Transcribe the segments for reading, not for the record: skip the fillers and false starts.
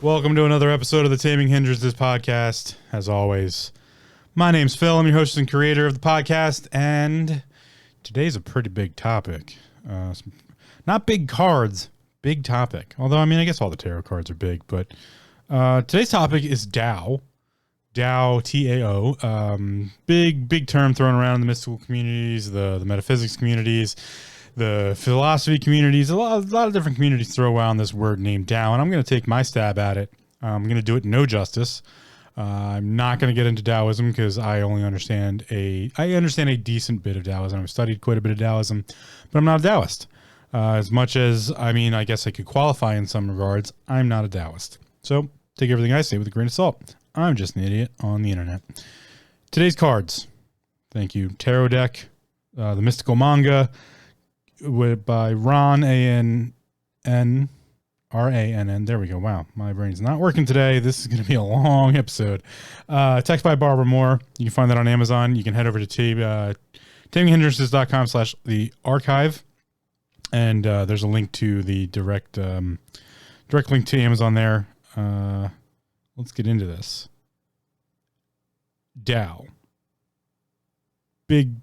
Welcome to another episode of the Taming Hindrances podcast. As always, my name's Phil. I'm your host and creator of the podcast, and today's a pretty big topic. Not big cards, big topic. Although, I mean, I guess all the tarot cards are big, but today's topic is Tao. Tao, T-A-O. Big term thrown around in the mystical communities, the metaphysics communities, the philosophy communities. A lot of different communities throw around this word named Tao, and I'm going to take my stab at it. I'm going to do it no justice. I'm not going to get into Taoism because I only understand a decent bit of Taoism. I've studied quite a bit of Taoism, but I'm not a Taoist. As much as, I mean, I guess I could qualify in some regards, I'm not a Taoist. So take everything I say with a grain of salt. I'm just an idiot on the internet. Today's cards. Thank you. Tarot deck, the mystical manga by Ron, A-N-N, R-A-N-N. There we go. Wow. My brain's not working today. This is going to be a long episode. Text by Barbara Moore. You can find that on Amazon. You can head over to taminghindrances.com/the archive. And there's a link to the direct link to Amazon there. Let's get into this. Tao. Big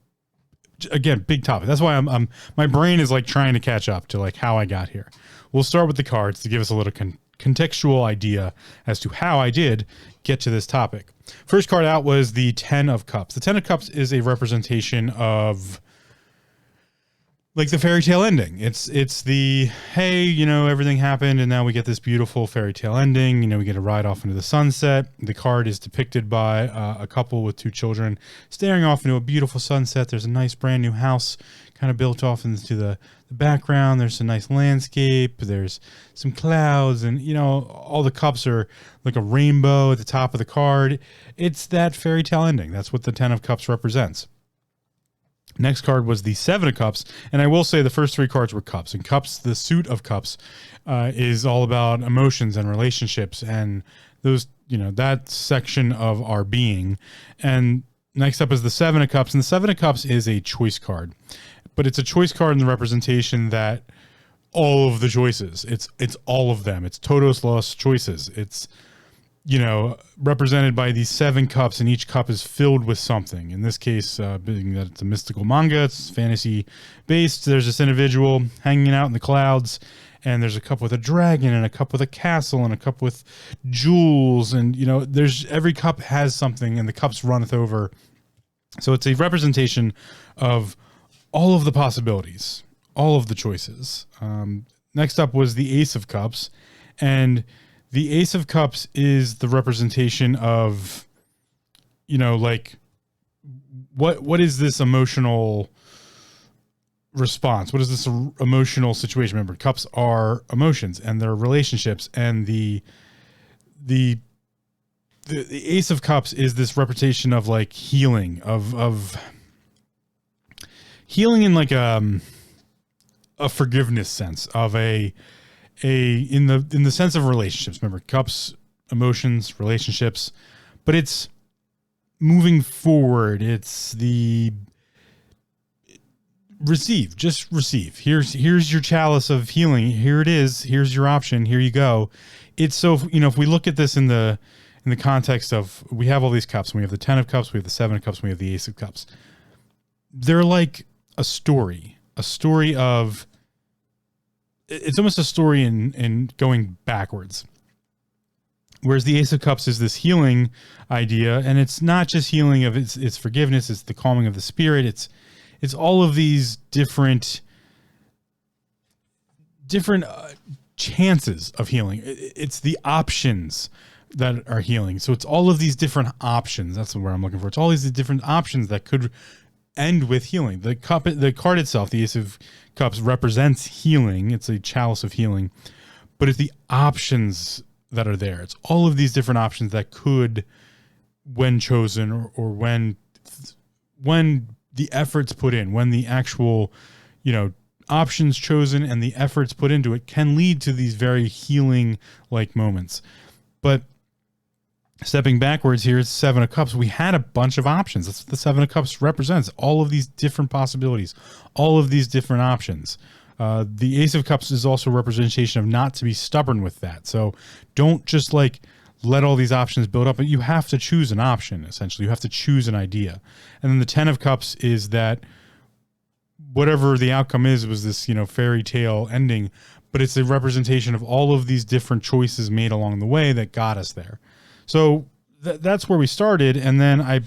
topic. That's why I'm my brain is like trying to catch up to like how I got here. We'll start with the cards to give us a little contextual idea as to how I did get to this topic. First card out was the Ten of Cups. The Ten of Cups is a representation of like the fairy tale ending. It's the, hey, you know, everything happened and now we get this beautiful fairy tale ending. You know, we get to ride off into the sunset. The card is depicted by a couple with two children staring off into a beautiful sunset. There's a nice brand new house kind of built off into the background. There's a nice landscape. There's some clouds and, you know, all the cups are like a rainbow at the top of the card. It's that fairy tale ending. That's what the Ten of Cups represents. Next card was the Seven of Cups, and I will say the first three cards were cups. And cups, the suit of cups, is all about emotions and relationships and those, you know, that section of our being. And next up is the Seven of Cups, and the Seven of Cups is a choice card, but it's a choice card in the representation that all of the choices, it's all of them. It's todos los choices. It's, you know, represented by these seven cups, and each cup is filled with something. In this case, being that it's a mystical manga, it's fantasy based. There's this individual hanging out in the clouds, and there's a cup with a dragon, and a cup with a castle, and a cup with jewels, and, you know, there's every cup has something, and the cups runneth over. So it's a representation of all of the possibilities, all of the choices. Next up was the Ace of Cups, and the Ace of Cups is the representation of, you know, like what is this emotional response? What is this emotional situation? Remember, cups are emotions and they're relationships, and the Ace of Cups is this representation of like healing, of healing in like a forgiveness sense, of in the sense of relationships. Remember, cups, emotions, relationships, but it's moving forward. It's the receive, just receive. Here's your chalice of healing. Here it is. Here's your option. Here you go. It's so, you know, if we look at this in the context of, we have all these cups, and we have the Ten of Cups, we have the Seven of Cups, and we have the Ace of Cups. They're like a story of, it's almost a story in going backwards. Whereas the Ace of Cups is this healing idea, and it's not just healing of it's forgiveness, it's the calming of the spirit, it's all of these different chances of healing. It's the options that are healing. So it's all of these different options. That's the word I'm looking for. It's all these different options that could end with healing. The card itself, the Ace of Cups, represents healing. It's a chalice of healing, but it's the options that are there. It's all of these different options that could, when chosen, or when the efforts put in, when the actual, you know, options chosen and the efforts put into it can lead to these very healing like moments. But stepping backwards here, Seven of Cups, we had a bunch of options. That's what the Seven of Cups represents. All of these different possibilities, all of these different options. The Ace of Cups is also a representation of not to be stubborn with that. So don't just like let all these options build up, but you have to choose an option, essentially. You have to choose an idea. And then the Ten of Cups is that whatever the outcome is, was this, fairy tale ending, but it's a representation of all of these different choices made along the way that got us there. So that's where we started. And then I,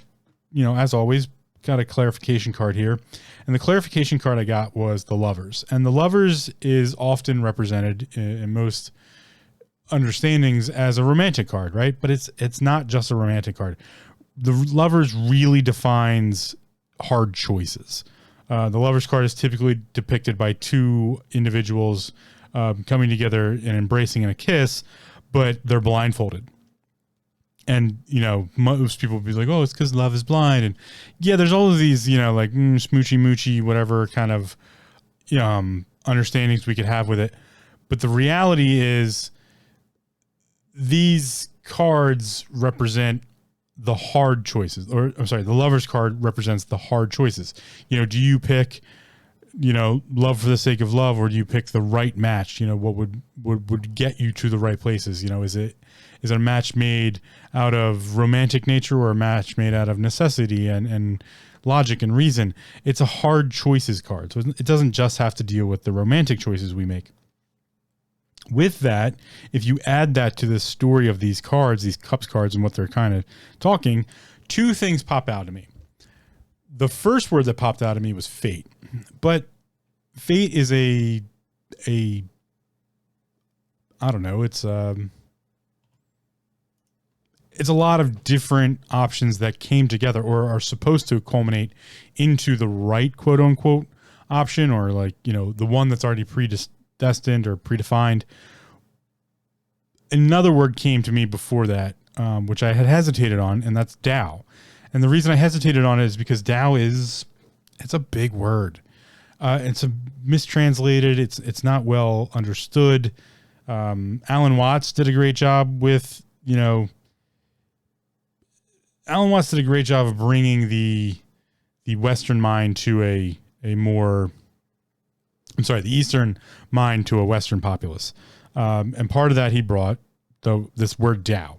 as always, got a clarification card here. And the clarification card I got was the Lovers. And the Lovers is often represented in most understandings as a romantic card, right? But it's not just a romantic card. The Lovers really defines hard choices. The Lovers card is typically depicted by two individuals coming together and embracing in a kiss, but they're blindfolded. And, most people would be like, oh, it's because love is blind. And yeah, there's all of these, like smoochy moochy, whatever kind of understandings we could have with it. But the reality is these cards represent the hard choices, or I'm sorry, the Lover's card represents the hard choices. Do you pick, love for the sake of love, or do you pick the right match? What would get you to the right places? Is it a match made out of romantic nature or a match made out of necessity and logic and reason? It's a hard choices card. So it doesn't just have to deal with the romantic choices we make. With that, if you add that to the story of these cards, these cups cards, and what they're kind of talking, two things pop out to me. The first word that popped out of me was fate. But fate is I don't know, it's a lot of different options that came together or are supposed to culminate into the right quote unquote option, or like, the one that's already predestined or predefined. Another word came to me before that, which I had hesitated on, and that's Tao. And the reason I hesitated on it is because Tao it's a big word. It's mistranslated. It's not well understood. Alan Watts did a great job with, Alan Watts did a great job of bringing the Western mind to the Eastern mind to a Western populace. And part of that he brought this word Tao.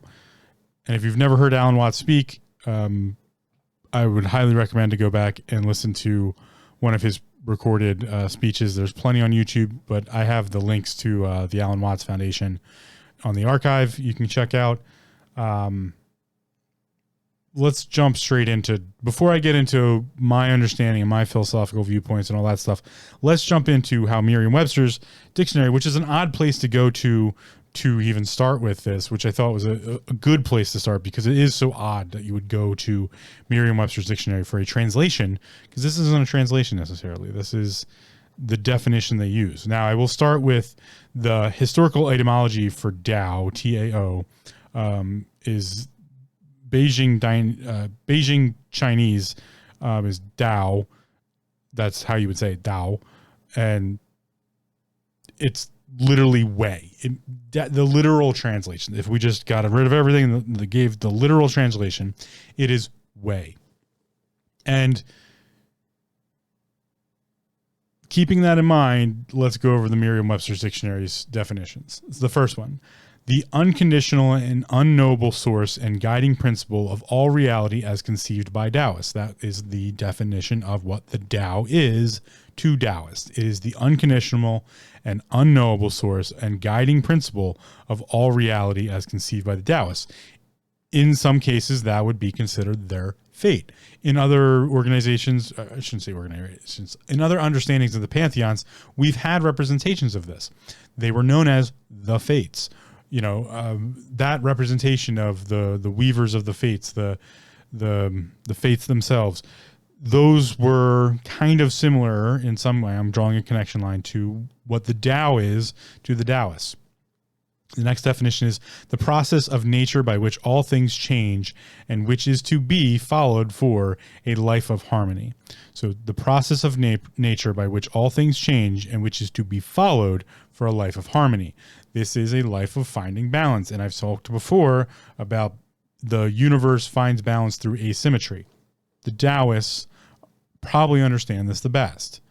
And if you've never heard Alan Watts speak, I would highly recommend to go back and listen to one of his recorded speeches. There's plenty on YouTube, but I have the links to the Alan Watts Foundation on the archive you can check out. Let's jump straight into, before I get into my understanding and my philosophical viewpoints and all that stuff, let's jump into how Merriam-Webster's dictionary, which is an odd place to go to even start with this, which I thought was a good place to start, because it is so odd that you would go to Merriam-Webster's dictionary for a translation, because this isn't a translation necessarily. This is the definition they use. Now, I will start with the historical etymology for Tao, T-A-O, is Beijing Chinese is Dao. That's how you would say it, Dao. And it's literally way. The literal translation, if we just got rid of everything and gave the literal translation, it is way. And keeping that in mind, let's go over the Merriam-Webster's dictionary's definitions. It's the first one. The unconditional and unknowable source and guiding principle of all reality as conceived by Taoists. That is the definition of what the Tao is to Taoists. It is the unconditional and unknowable source and guiding principle of all reality as conceived by the Taoists. In some cases, that would be considered their fate. In other organizations, I shouldn't say organizations, in other understandings of the pantheons, we've had representations of this. They were known as the fates. That representation of the weavers of the fates, the fates themselves, those were kind of similar in some way. I'm drawing a connection line to what the Tao is to the Taoists. The next definition is the process of nature by which all things change and which is to be followed for a life of harmony. So the process of nature by which all things change and which is to be followed for a life of harmony. This is a life of finding balance. And I've talked before about the universe finds balance through asymmetry. The Taoists probably understand this the best.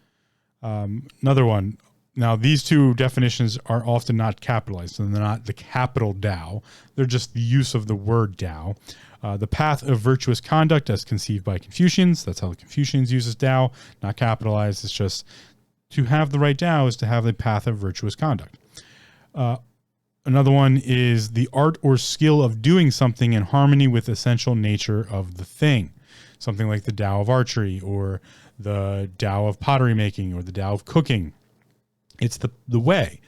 Another one, Now, these two definitions are often not capitalized, and they're not the capital Tao. They're just the use of the word Tao. The path of virtuous conduct as conceived by Confucians. That's how the Confucians uses Tao, not capitalized. It's just to have the right Tao is to have the path of virtuous conduct. Another one is the art or skill of doing something in harmony with essential nature of the thing. Something like the Tao of archery or the Tao of pottery making or the Tao of cooking. It's the way.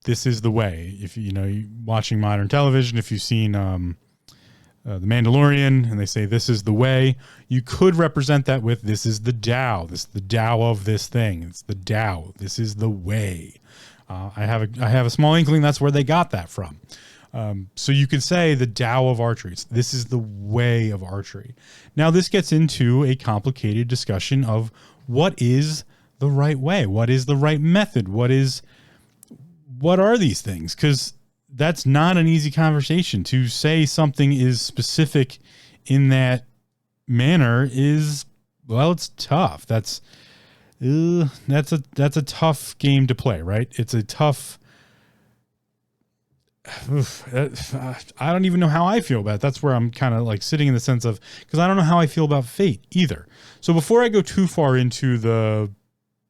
This is the way. If you know, watching modern television, if you've seen The Mandalorian and they say this is the way, you could represent that with this is the Tao. This is the Tao of this thing. It's the Tao. This is the way. I have a small inkling that's where they got that from. So you could say the Tao of archery. This is the way of archery. Now this gets into a complicated discussion of what is the right way? What is the right method? What are these things? Because that's not an easy conversation. To say something is specific in that manner is, well, it's tough. That's a tough game to play, right? It's a tough. I don't even know how I feel about it. That's where I'm kind of like sitting in the sense of, because I don't know how I feel about fate either. So before I go too far into the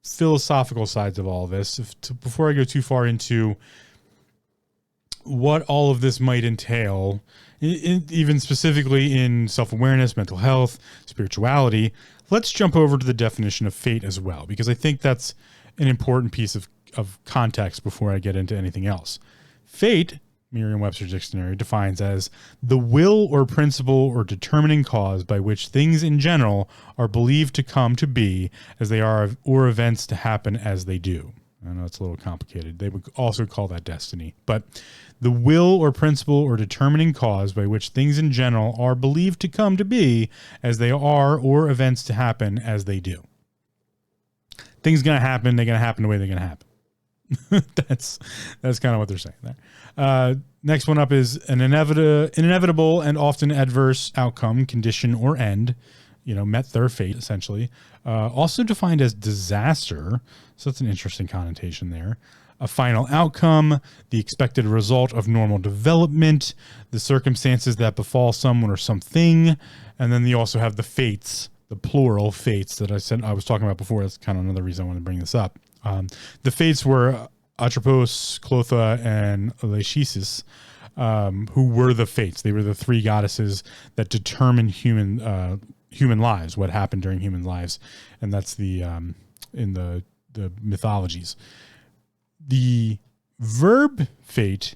philosophical sides of all of this, before I go too far into what all of this might entail, even specifically in self-awareness, mental health, spirituality, let's jump over to the definition of fate as well, because I think that's an important piece of context before I get into anything else. Fate, Merriam-Webster's dictionary, defines as the will or principle or determining cause by which things in general are believed to come to be as they are, or events to happen as they do. I know it's a little complicated. They would also call that destiny. But the will or principle or determining cause by which things in general are believed to come to be as they are, or events to happen as they do. Things going to happen. They're going to happen the way they're going to happen. That's kind of what they're saying there. Next one up is an inevitable and often adverse outcome, condition, or end. Met their fate, essentially. Also defined as disaster. So that's an interesting connotation there. A final outcome, the expected result of normal development, the circumstances that befall someone or something. And then you also have the fates, the plural fates that I was talking about before. That's kind of another reason I wanted to bring this up. The fates were Atropos, Clotha, and Lachesis, who were the fates. They were the three goddesses that determine human lives, what happened during human lives, and that's the in the mythologies. The verb fate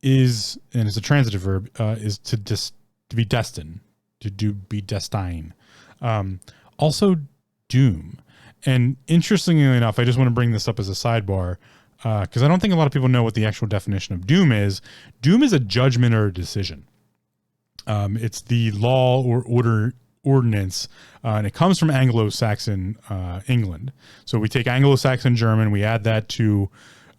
is, and it's a transitive verb, is to be destined, be destine. Also doom. And interestingly enough, I just want to bring this up as a sidebar, because I don't think a lot of people know what the actual definition of doom is. Doom is a judgment or a decision. It's the law or ordinance, and it comes from Anglo-Saxon England. So we take Anglo-Saxon German, we add that to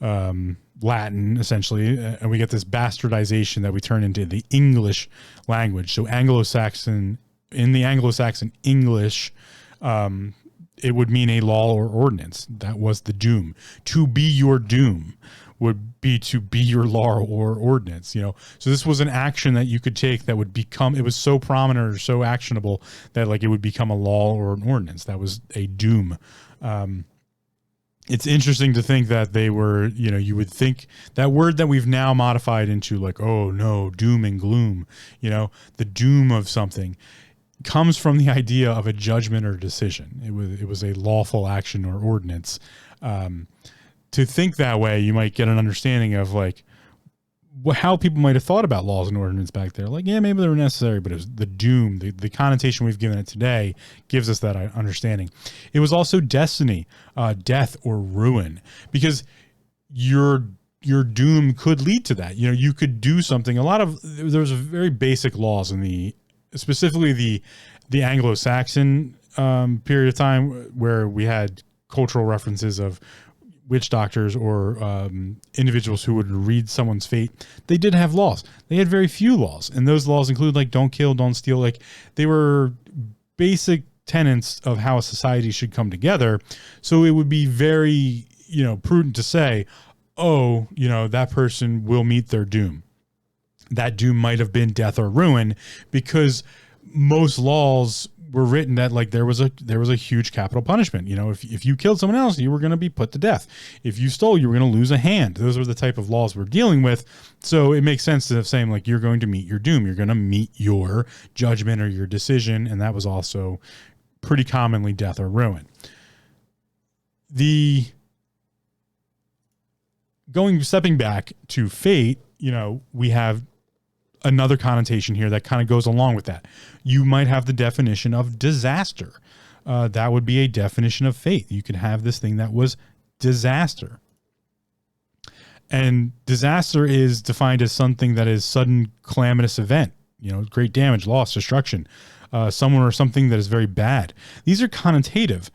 Latin, essentially, and we get this bastardization that we turn into the English language. So Anglo-Saxon, in the Anglo-Saxon English, it would mean a law or ordinance. That was the doom. To be your doom would be to be your law or ordinance, So this was an action that you could take that would become, it was so prominent or so actionable that like it would become a law or an ordinance. That was a doom. It's interesting to think that they were, you would think that word that we've now modified into like, oh no, doom and gloom, the doom of something, comes from the idea of a judgment or decision. It was a lawful action or ordinance. To think that way, you might get an understanding of like how people might have thought about laws and ordinance back there. Like, yeah, maybe they were necessary, but it was the doom, the connotation we've given it today gives us that understanding. It was also destiny, death or ruin, because your doom could lead to that. You could do something. There's very basic laws in specifically the Anglo-Saxon period of time where we had cultural references of witch doctors or individuals who would read someone's fate. They did have laws. They had very few laws, and those laws include like don't kill, don't steal. Like they were basic tenets of how a society should come together. So it would be very, prudent to say, oh, that person will meet their doom. That doom might have been death or ruin, because most laws were written that like there was a huge capital punishment. If you killed someone else, you were going to be put to death. If you stole, you were going to lose a hand. Those are the type of laws we're dealing with. So it makes sense to saying like you're going to meet your doom. You're going to meet your judgment or your decision, and that was also pretty commonly death or ruin. Stepping back to fate, we have another connotation here that kind of goes along with that. You might have the definition of disaster. That would be a definition of fate. You could have this thing that was disaster. And disaster is defined as something that is sudden calamitous event, great damage, loss, destruction, someone or something that is very bad. These are connotative.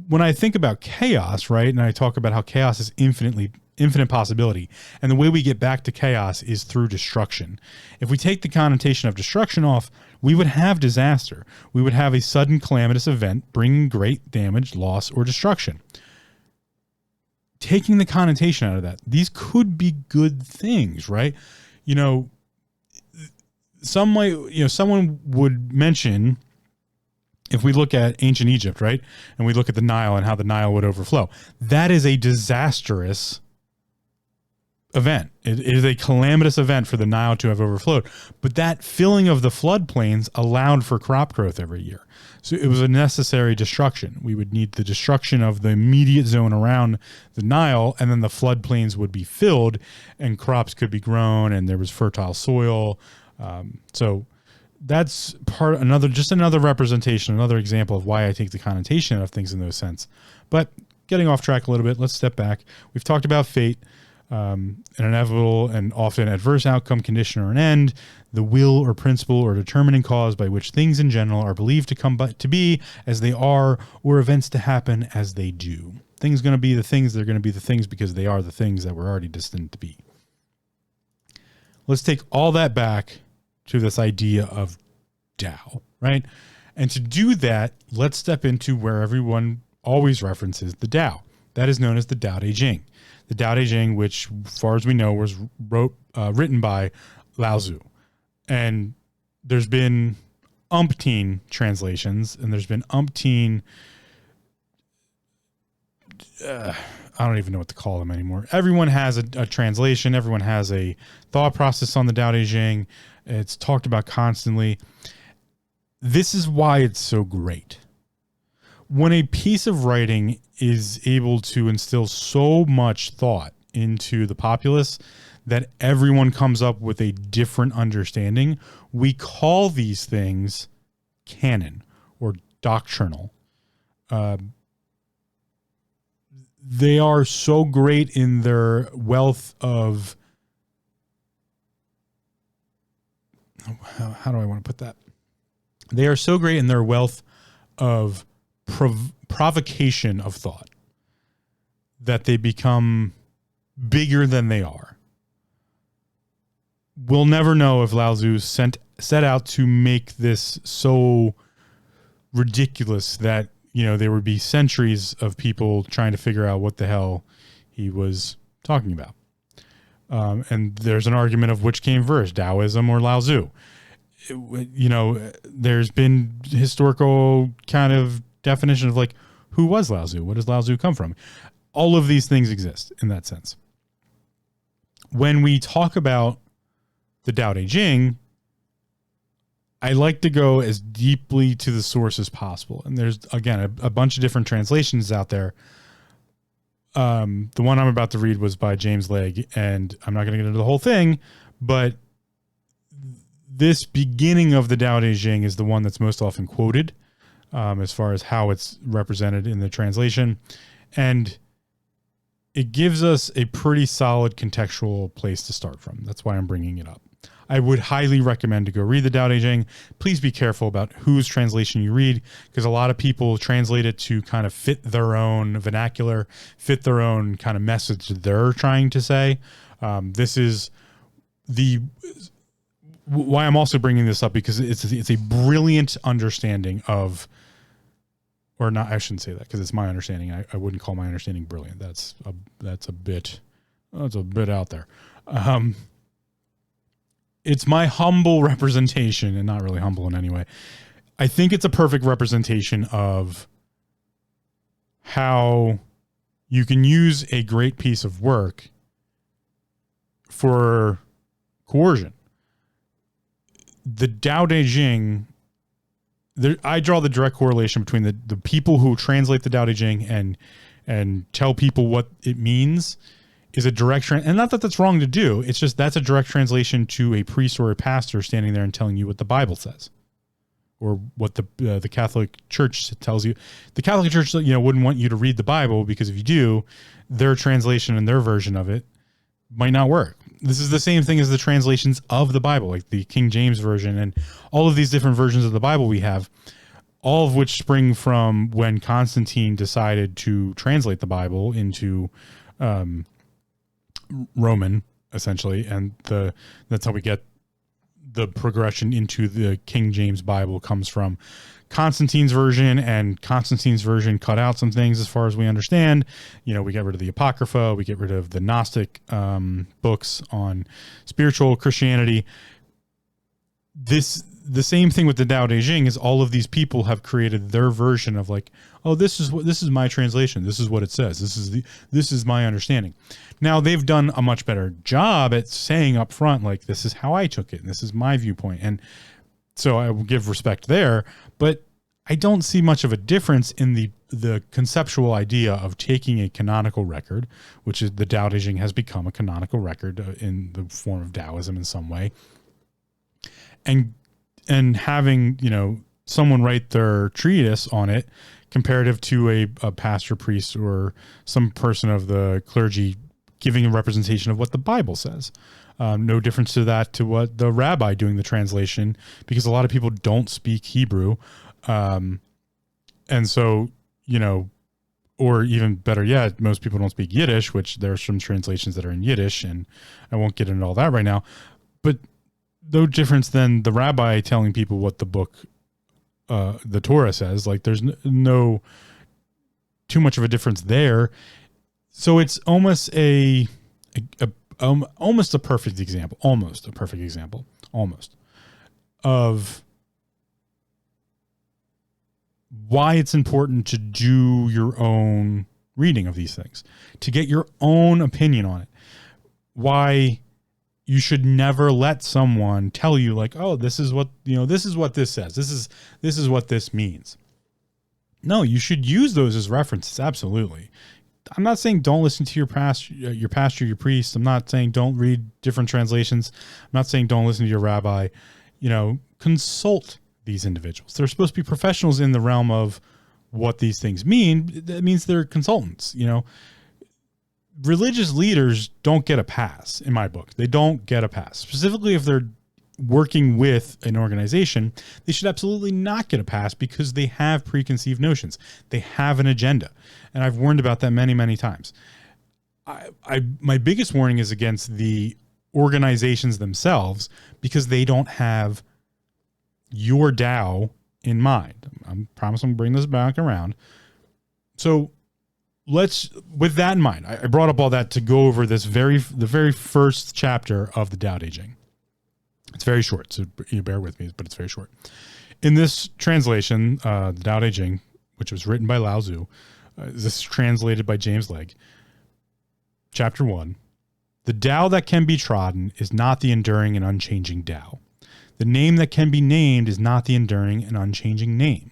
When I think about chaos, right, and I talk about how chaos is infinite possibility, and the way we get back to chaos is through destruction. If we take the connotation of destruction off, we would have disaster. We would have a sudden calamitous event bringing great damage, loss, or destruction. Taking the connotation out of that, these could be good things, right? Someone would mention, if we look at ancient Egypt, right, and we look at the Nile and how the Nile would overflow, that is a disastrous event. It is a calamitous event for the Nile to have overflowed. But that filling of the floodplains allowed for crop growth every year. So it was a necessary destruction. We would need the destruction of the immediate zone around the Nile, and then the floodplains would be filled and crops could be grown and there was fertile soil. So that's another representation, another example of why I take the connotation of things in those sense. But getting off track a little bit, let's step back. We've talked about fate, an inevitable and often adverse outcome, condition, or an end, the will or principle or determining cause by which things in general are believed to come to be as they are, or events to happen as they do. Things going to be the things, they're going to be the things because they are the things that were already destined to be. Let's take all that back to this idea of Tao, right? And to do that, let's step into where everyone always references the Tao. That is known as the Tao Te Ching. The Tao Te Ching, which, as far as we know, was written by Lao Tzu. And there's been umpteen translations, and there's been umpteen, I don't even know what to call them anymore. Everyone has a translation. Everyone has a thought process on the Tao Te Ching. It's talked about constantly. This is why it's so great. When a piece of writing is able to instill so much thought into the populace that everyone comes up with a different understanding, we call these things canon or doctrinal. They are so great in their wealth of, how do I want to put that? They are so great in their wealth of provocation of thought that they become bigger than they are. We'll never know if Lao Tzu set out to make this so ridiculous that, there would be centuries of people trying to figure out what the hell he was talking about. And there's an argument of which came first, Taoism or Lao Tzu. There's been historical kind of definition of like, who was Lao Tzu? What does Lao Tzu come from? All of these things exist in that sense. When we talk about the Tao Te Ching, I like to go as deeply to the source as possible. And there's, again, a bunch of different translations out there. The one I'm about to read was by James Legge, and I'm not going to get into the whole thing, but this beginning of the Tao Te Ching is the one that's most often quoted as far as how it's represented in the translation. And it gives us a pretty solid contextual place to start from. That's why I'm bringing it up. I would highly recommend to go read the Tao Te Ching. Please be careful about whose translation you read, because a lot of people translate it to kind of fit their own vernacular, fit their own kind of message they're trying to say. This is why I'm also bringing this up, because it's a brilliant understanding of or not. I shouldn't say that because it's my understanding. I wouldn't call my understanding brilliant. That's a bit out there. It's my humble representation, and not really humble in any way. I think it's a perfect representation of how you can use a great piece of work for coercion. The Tao Te Ching, I draw the direct correlation between the people who translate the Tao Te Ching and tell people what it means is a direct and not that that's wrong to do. It's just that's a direct translation to a priest or a pastor standing there and telling you what the Bible says, or what the Catholic Church tells you. The Catholic Church, wouldn't want you to read the Bible because if you do, their translation and their version of it might not work. This is the same thing as the translations of the Bible, like the King James Version and all of these different versions of the Bible we have, all of which spring from when Constantine decided to translate the Bible into Roman, essentially, and that's how we get the progression into the King James Bible comes from Constantine's version, and Constantine's version cut out some things as far as we understand. We get rid of the Apocrypha, we get rid of the Gnostic books on spiritual Christianity. The same thing with the Tao Te Ching is all of these people have created their version of like, oh, this is my translation. This is what it says. This is my understanding. Now they've done a much better job at saying up front, like, this is how I took it. And this is my viewpoint. And so I will give respect there, but I don't see much of a difference in the conceptual idea of taking a canonical record, which is the Tao Te Ching has become a canonical record in the form of Taoism in some way. And having, someone write their treatise on it comparative to a pastor, priest, or some person of the clergy giving a representation of what the Bible says. No difference to that to what the rabbi doing the translation, because a lot of people don't speak Hebrew. And so, or even better yet, most people don't speak Yiddish, which there's some translations that are in Yiddish, and I won't get into all that right now. But no difference than the rabbi telling people what the book, the Torah says. Like, there's no too much of a difference there. So it's almost almost a perfect example of why it's important to do your own reading of these things, to get your own opinion on it. Why you should never let someone tell you like, oh, this is what this says. This is what this means. No, you should use those as references. Absolutely. I'm not saying don't listen to your pastor, your priest. I'm not saying don't read different translations. I'm not saying don't listen to your rabbi. Consult these individuals. They're supposed to be professionals in the realm of what these things mean. That means they're consultants. Religious leaders don't get a pass in my book. They don't get a pass. Specifically, if they're working with an organization, they should absolutely not get a pass because they have preconceived notions. They have an agenda. And I've warned about that many, many times. My biggest warning is against the organizations themselves because they don't have your Tao in mind. I promise I'm bringing this back around. So with that in mind, I brought up all that to go over the very first chapter of the Tao Te Ching. It's very short, so you bear with me, but it's very short. In this translation, the Tao Te Ching, which was written by Lao Tzu, this is translated by James Legge. Chapter 1, the Tao that can be trodden is not the enduring and unchanging Tao. The name that can be named is not the enduring and unchanging name.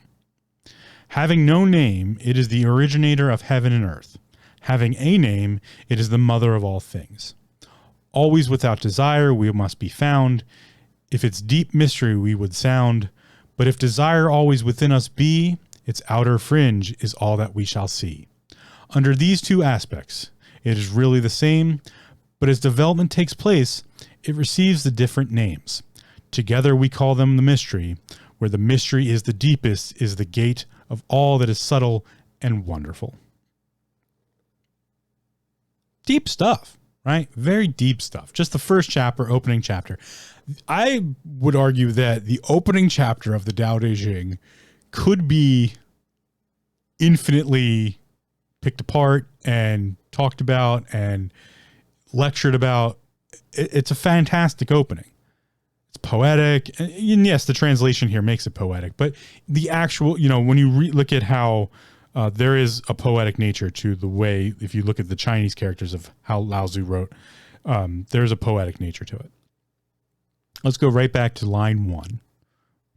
Having no name, it is the originator of heaven and earth. Having a name, it is the mother of all things. Always without desire, we must be found. If its deep mystery we would sound, but if desire always within us be, its outer fringe is all that we shall see. Under these two aspects, it is really the same, but as development takes place, it receives the different names. Together we call them the mystery, where the mystery is the deepest, is the gate of all that is subtle and wonderful. Deep stuff, right? Very deep stuff. Just the first chapter, opening chapter. I would argue that the opening chapter of the Tao Te Ching could be infinitely picked apart and talked about and lectured about. It's a fantastic opening. It's poetic. And yes, the translation here makes it poetic, but the actual, when you look at how there is a poetic nature to the way, if you look at the Chinese characters of how Lao Tzu wrote, there's a poetic nature to it. Let's go right back to line 1,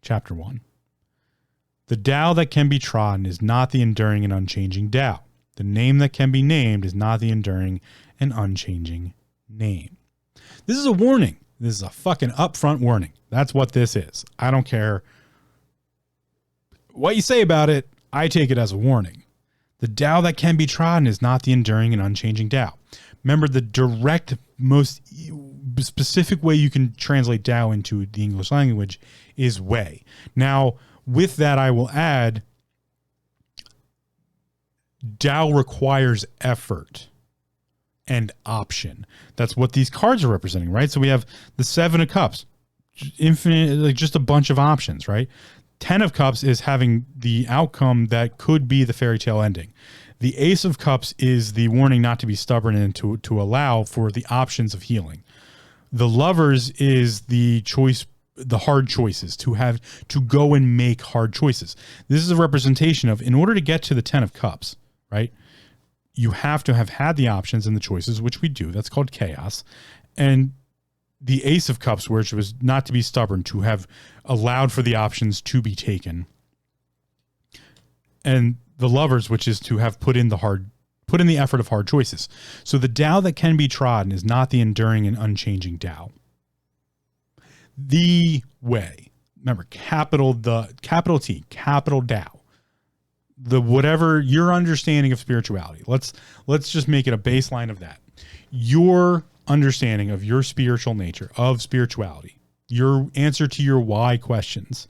chapter 1. The Tao that can be trodden is not the enduring and unchanging Tao. The name that can be named is not the enduring and unchanging name. This is a warning. This is a fucking upfront warning. That's what this is. I don't care what you say about it. I take it as a warning. The Tao that can be trodden is not the enduring and unchanging Tao. Remember, the direct, most specific way you can translate Tao into the English language is way. Now, with that, I will add, Tao requires effort and option. That's what these cards are representing, right? So we have the 7 of Cups, infinite, like just a bunch of options, right? 10 of Cups is having the outcome that could be the fairy tale ending. The Ace of Cups is the warning not to be stubborn and to allow for the options of healing. The Lovers is the choice, the hard choices, to have to go and make hard choices. This is a representation of, in order to get to the 10 of Cups, right? You have to have had the options and the choices, which we do. That's called chaos. And the Ace of Cups, which was not to be stubborn, to have allowed for the options to be taken. And the Lovers, which is to have put in the effort of hard choices. So the Tao that can be trodden is not the enduring and unchanging Tao. The way, remember, capital T, capital Tao. The whatever your understanding of spirituality. Let's just make it a baseline of that. Your understanding of your spiritual nature, of spirituality, your answer to your why questions.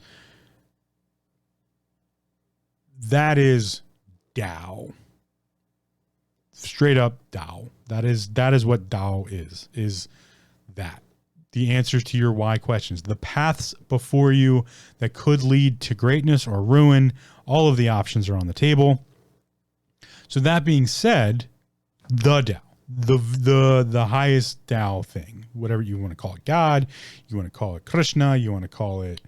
That is Tao. Straight up Tao. That is what Tao is that. The answers to your why questions, the paths before you that could lead to greatness or ruin. All of the options are on the table. So that being said, the Tao, the highest Tao thing, whatever you want to call it, God, you want to call it Krishna, you want to call it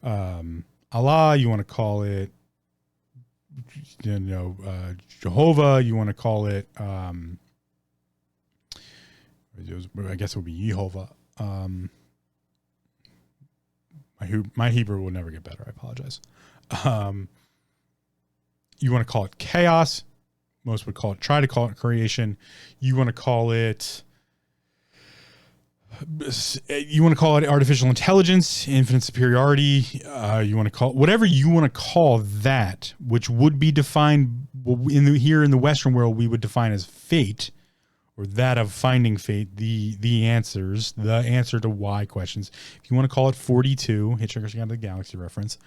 Allah, you want to call it Jehovah, you want to call it I guess it would be Yehovah. My Hebrew will never get better. I apologize. You want to call it chaos. Most would try to call it creation. You want to call it artificial intelligence, infinite superiority. You want to call it whatever you want to call that, which would be defined here in the Western world, we would define as fate, or that of finding fate, the answer to why questions. If you want to call it 42, Hitchhiker's Guide to the Galaxy reference,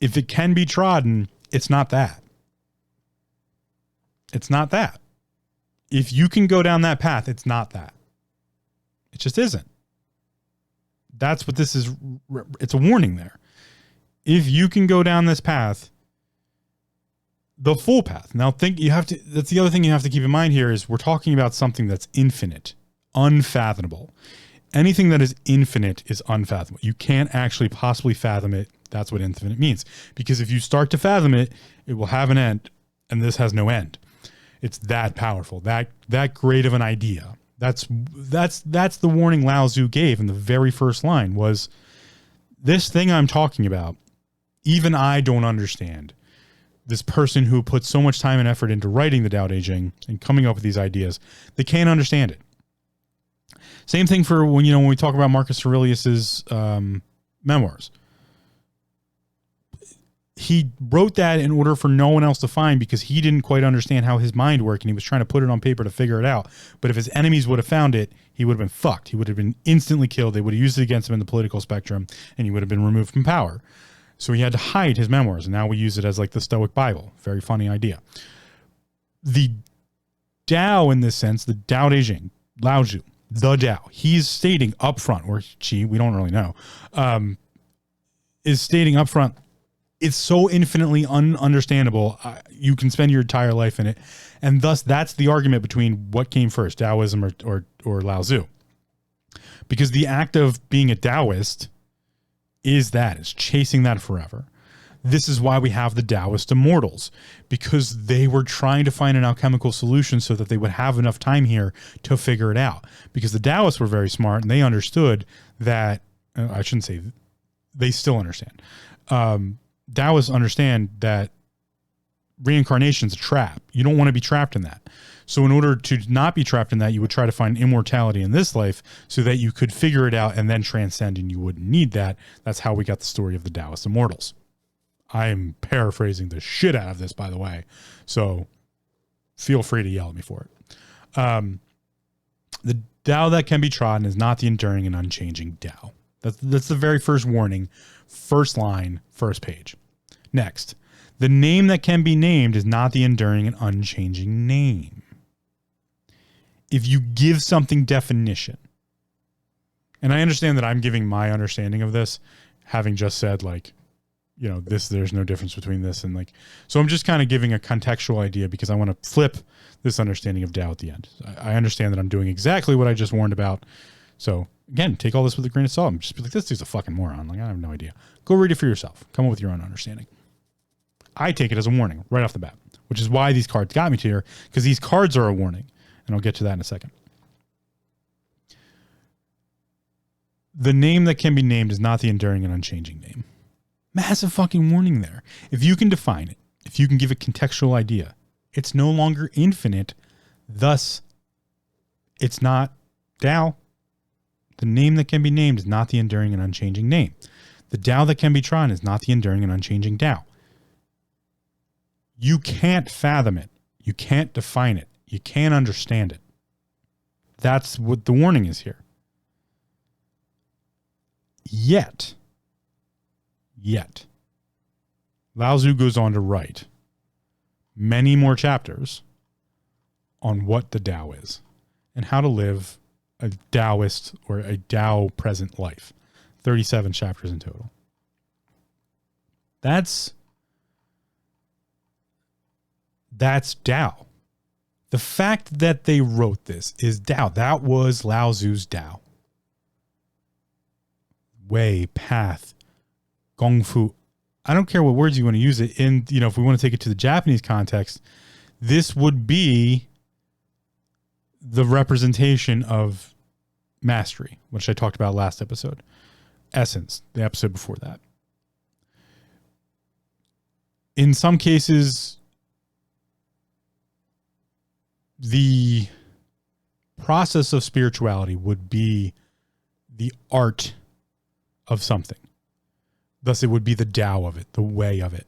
if it can be trodden, it's not that. It's not that. If you can go down that path, it's not that. It just isn't. That's what this is. It's a warning there. If you can go down this path, the full path. Now that's the other thing you have to keep in mind here is we're talking about something that's infinite, unfathomable. Anything that is infinite is unfathomable. You can't actually possibly fathom it. That's what infinite means. Because if you start to fathom it, it will have an end, and this has no end. It's that powerful, that great of an idea. That's the warning Lao Tzu gave in the very first line was, this thing I'm talking about, even I don't understand. This person who put so much time and effort into writing the Tao Te Ching and coming up with these ideas, they can't understand it. Same thing for when we talk about Marcus Aurelius's memoirs. He wrote that in order for no one else to find because he didn't quite understand how his mind worked and he was trying to put it on paper to figure it out. But if his enemies would have found it, he would have been fucked. He would have been instantly killed. They would have used it against him in the political spectrum and he would have been removed from power. So he had to hide his memoirs, and now we use it as like the Stoic Bible. Very funny idea. The Tao, in this sense, the Tao Te Ching, Lao Tzu, the Tao, he's stating up front, or she, we don't really know, is stating up front, It's so infinitely ununderstandable. You can spend your entire life in it. And thus, that's the argument between what came first, Taoism or Lao Tzu. Because the act of being a Taoist is that. It's chasing that forever. This is why we have the Taoist immortals, because they were trying to find an alchemical solution so that they would have enough time here to figure it out. Because the Taoists were very smart and they understood that, I shouldn't say, they still understand. Taoists understand that reincarnation is a trap. You don't want to be trapped in that. So in order to not be trapped in that, you would try to find immortality in this life so that you could figure it out and then transcend, and you wouldn't need that. That's how we got the story of the Taoist immortals. I'm paraphrasing the shit out of this, by the way. So feel free to yell at me for it. The Tao that can be trodden is not the enduring and unchanging Tao. That's the very first warning, first line, first page. Next, the name that can be named is not the enduring and unchanging name. If you give something definition, and I understand that I'm giving my understanding of this, having just said, like, you know, there's no difference between this and like, so I'm just kind of giving a contextual idea because I want to flip this understanding of Tao at the end. I understand that I'm doing exactly what I just warned about. So again, take all this with a grain of salt. I'm just be like, this dude's a fucking moron. Like, I have no idea. Go read it for yourself. Come up with your own understanding. I take it as a warning right off the bat, which is why these cards got me to here, because these cards are a warning. And I'll get to that in a second. The name that can be named is not the enduring and unchanging name. Massive fucking warning there. If you can define it, if you can give a contextual idea, it's no longer infinite. Thus, it's not Tao. The name that can be named is not the enduring and unchanging name. The Tao that can be trodden is not the enduring and unchanging Tao. You can't fathom it. You can't define it. You can't understand it. That's what the warning is here. Yet, Lao Tzu goes on to write many more chapters on what the Tao is and how to live a Taoist or a Tao present life. 37 chapters in total. That's Tao. The fact that they wrote this is Tao. That was Lao Tzu's Tao. Way, path, Gong Fu. I don't care what words you want to use it in. You know, if we want to take it to the Japanese context, this would be the representation of mastery, which I talked about last episode. Essence, the episode before that. In some cases, the process of spirituality would be the art of something. Thus, it would be the Tao of it, the way of it.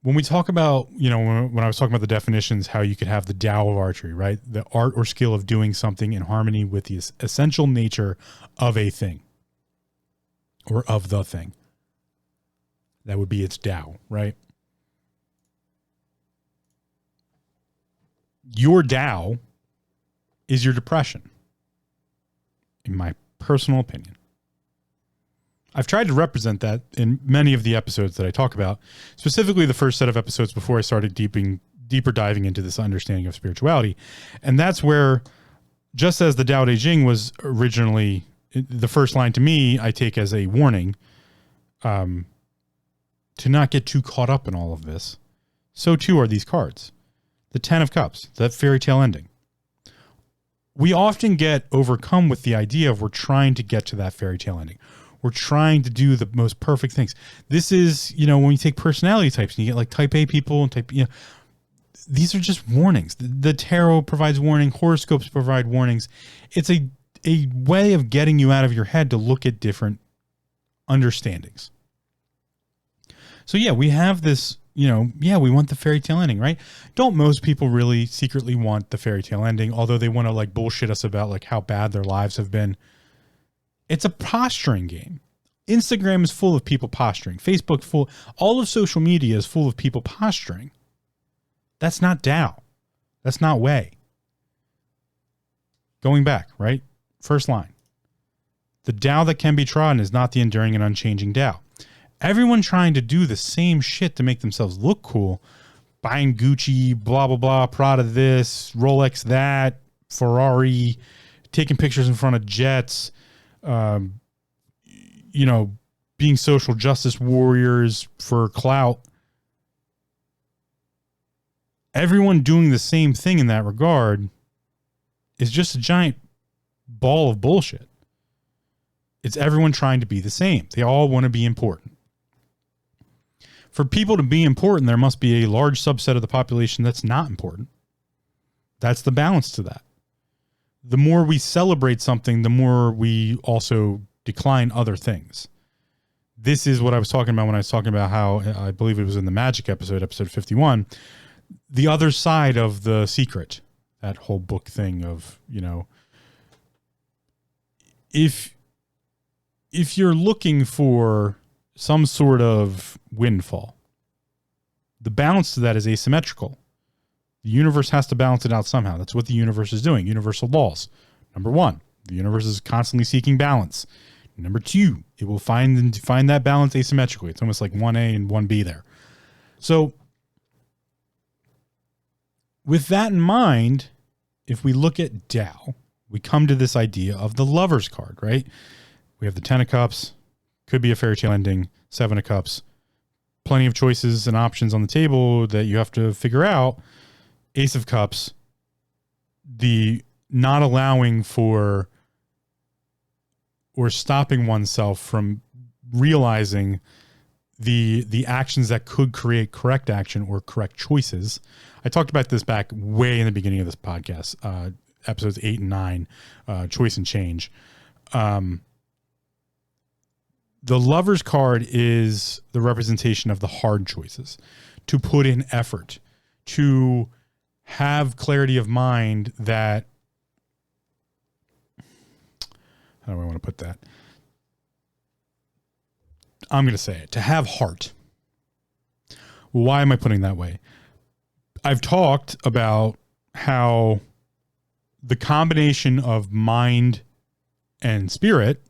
When we talk about, you know, when I was talking about the definitions, how you could have the Tao of archery, right? The art or skill of doing something in harmony with the essential nature of a thing or of the thing. That would be its Tao, right? Your Tao is your depression, in my personal opinion. I've tried to represent that in many of the episodes that I talk about, specifically the first set of episodes before I started deeper diving into this understanding of spirituality. And that's where, just as the Tao Te Ching was originally, the first line to me, I take as a warning to not get too caught up in all of this. So too are these cards. The 10 of Cups, that fairy tale ending. We often get overcome with the idea of we're trying to get to that fairy tale ending. We're trying to do the most perfect things. This is, you know, when you take personality types and you get like type A people and type, you know, these are just warnings. The tarot provides warning. Horoscopes provide warnings. It's a way of getting you out of your head to look at different understandings. So yeah, we have this, you know, yeah, we want the fairy tale ending, right? Don't most people really secretly want the fairy tale ending, although they want to like bullshit us about like how bad their lives have been? It's a posturing game. Instagram is full of people posturing. Facebook full. All of social media is full of people posturing. That's not Tao. That's not way. Going back, right? First line. The Tao that can be trodden is not the enduring and unchanging Tao. everyone trying to do the same shit to make themselves look cool, buying Gucci, blah, blah, blah, Prada this, Rolex that, Ferrari, taking pictures in front of jets, you know, being social justice warriors for clout. Everyone doing the same thing in that regard is just a giant ball of bullshit. It's everyone trying to be the same. They all want to be important. For people to be important, there must be a large subset of the population that's not important. That's the balance to that. The more we celebrate something, the more we also decline other things. This is what I was talking about when I was talking about how, I believe it was in the Magic episode 51, the other side of The Secret, that whole book thing of, you know, if you're looking for some sort of windfall, the balance to that is asymmetrical. The universe has to balance it out somehow. That's what the universe is doing. Universal laws. Number one, the universe is constantly seeking balance. Number two, it will find that balance asymmetrically. It's almost like 1A and 1B there. So with that in mind, if we look at Tao, we come to this idea of the Lover's card, right? We have the 10 of Cups, could be a fairy tale ending, 7 of Cups, plenty of choices and options on the table that you have to figure out. Ace of Cups, the not allowing for or stopping oneself from realizing the actions that could create correct action or correct choices. I talked about this back way in the beginning of this podcast, episodes 8 and 9, choice and change. The Lover's card is the representation of the hard choices, to put in effort, to have clarity of mind that, how do I want to put that? I'm going to say it, to have heart. Why am I putting it that way? I've talked about how the combination of mind and spirit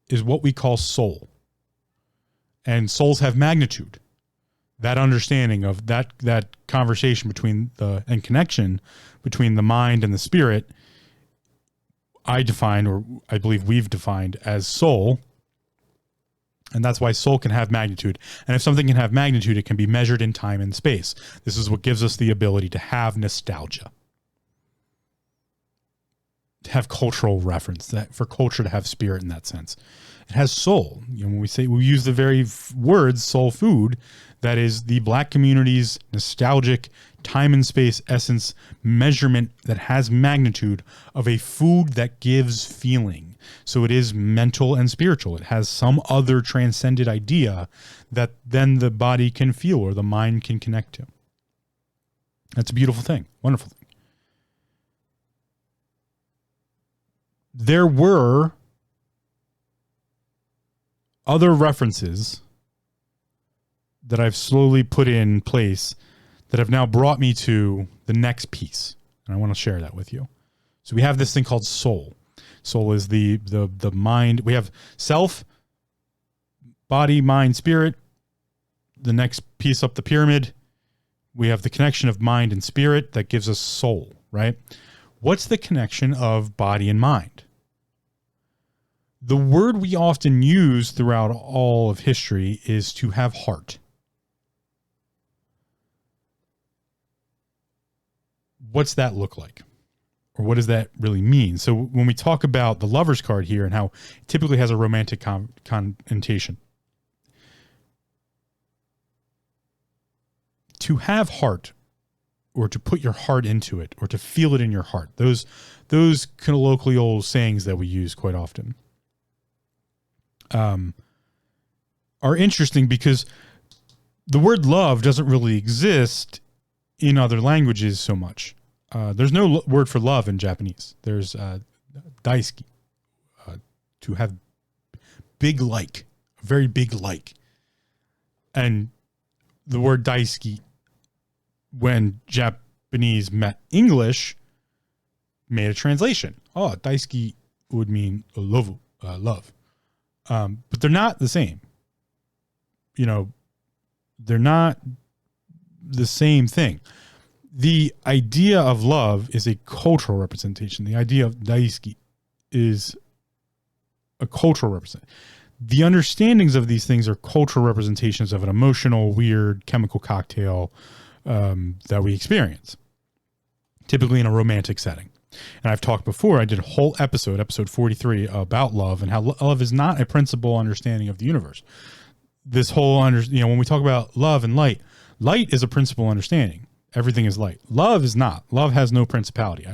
is what we call soul. And souls have magnitude. That understanding of that conversation between and connection between the mind and the spirit, I define, or I believe we've defined as soul. And that's why soul can have magnitude. And if something can have magnitude, it can be measured in time and space. This is what gives us the ability to have nostalgia, to have cultural reference, that for culture to have spirit in that sense. It has soul. You know, when we use the very words soul food, that is the Black community's nostalgic time and space essence measurement that has magnitude of a food that gives feeling. So it is mental and spiritual. It has some other transcended idea that then the body can feel or the mind can connect to. That's a beautiful thing. Wonderful thing. There were other references that I've slowly put in place that have now brought me to the next piece. And I want to share that with you. So we have this thing called soul. Soul is the mind. We have self, body, mind, spirit. The next piece up the pyramid, we have the connection of mind and spirit that gives us soul, right? What's the connection of body and mind? The word we often use throughout all of history is to have heart. What's that look like? Or what does that really mean? So when we talk about the Lover's card here and how it typically has a romantic connotation, to have heart, or to put your heart into it, or to feel it in your heart, those colloquial sayings that we use quite often are interesting because the word love doesn't really exist in other languages so much. There's no word for love in Japanese. There's daisuki, to have big like, very big like. And the word daisuki, when Japanese met English, made a translation. Oh, daisuki would mean love. But they're not the same. they're not the same thing. The idea of love is a cultural representation. The idea of daisuki is a cultural representation. The understandings of these things are cultural representations of an emotional, weird chemical cocktail that we experience, typically in a romantic setting. And I've talked before, I did a whole episode 43, about love and how love is not a principal understanding of the universe. This whole, when we talk about love and light is a principal understanding. Everything is light. Love is not. Love has no principality.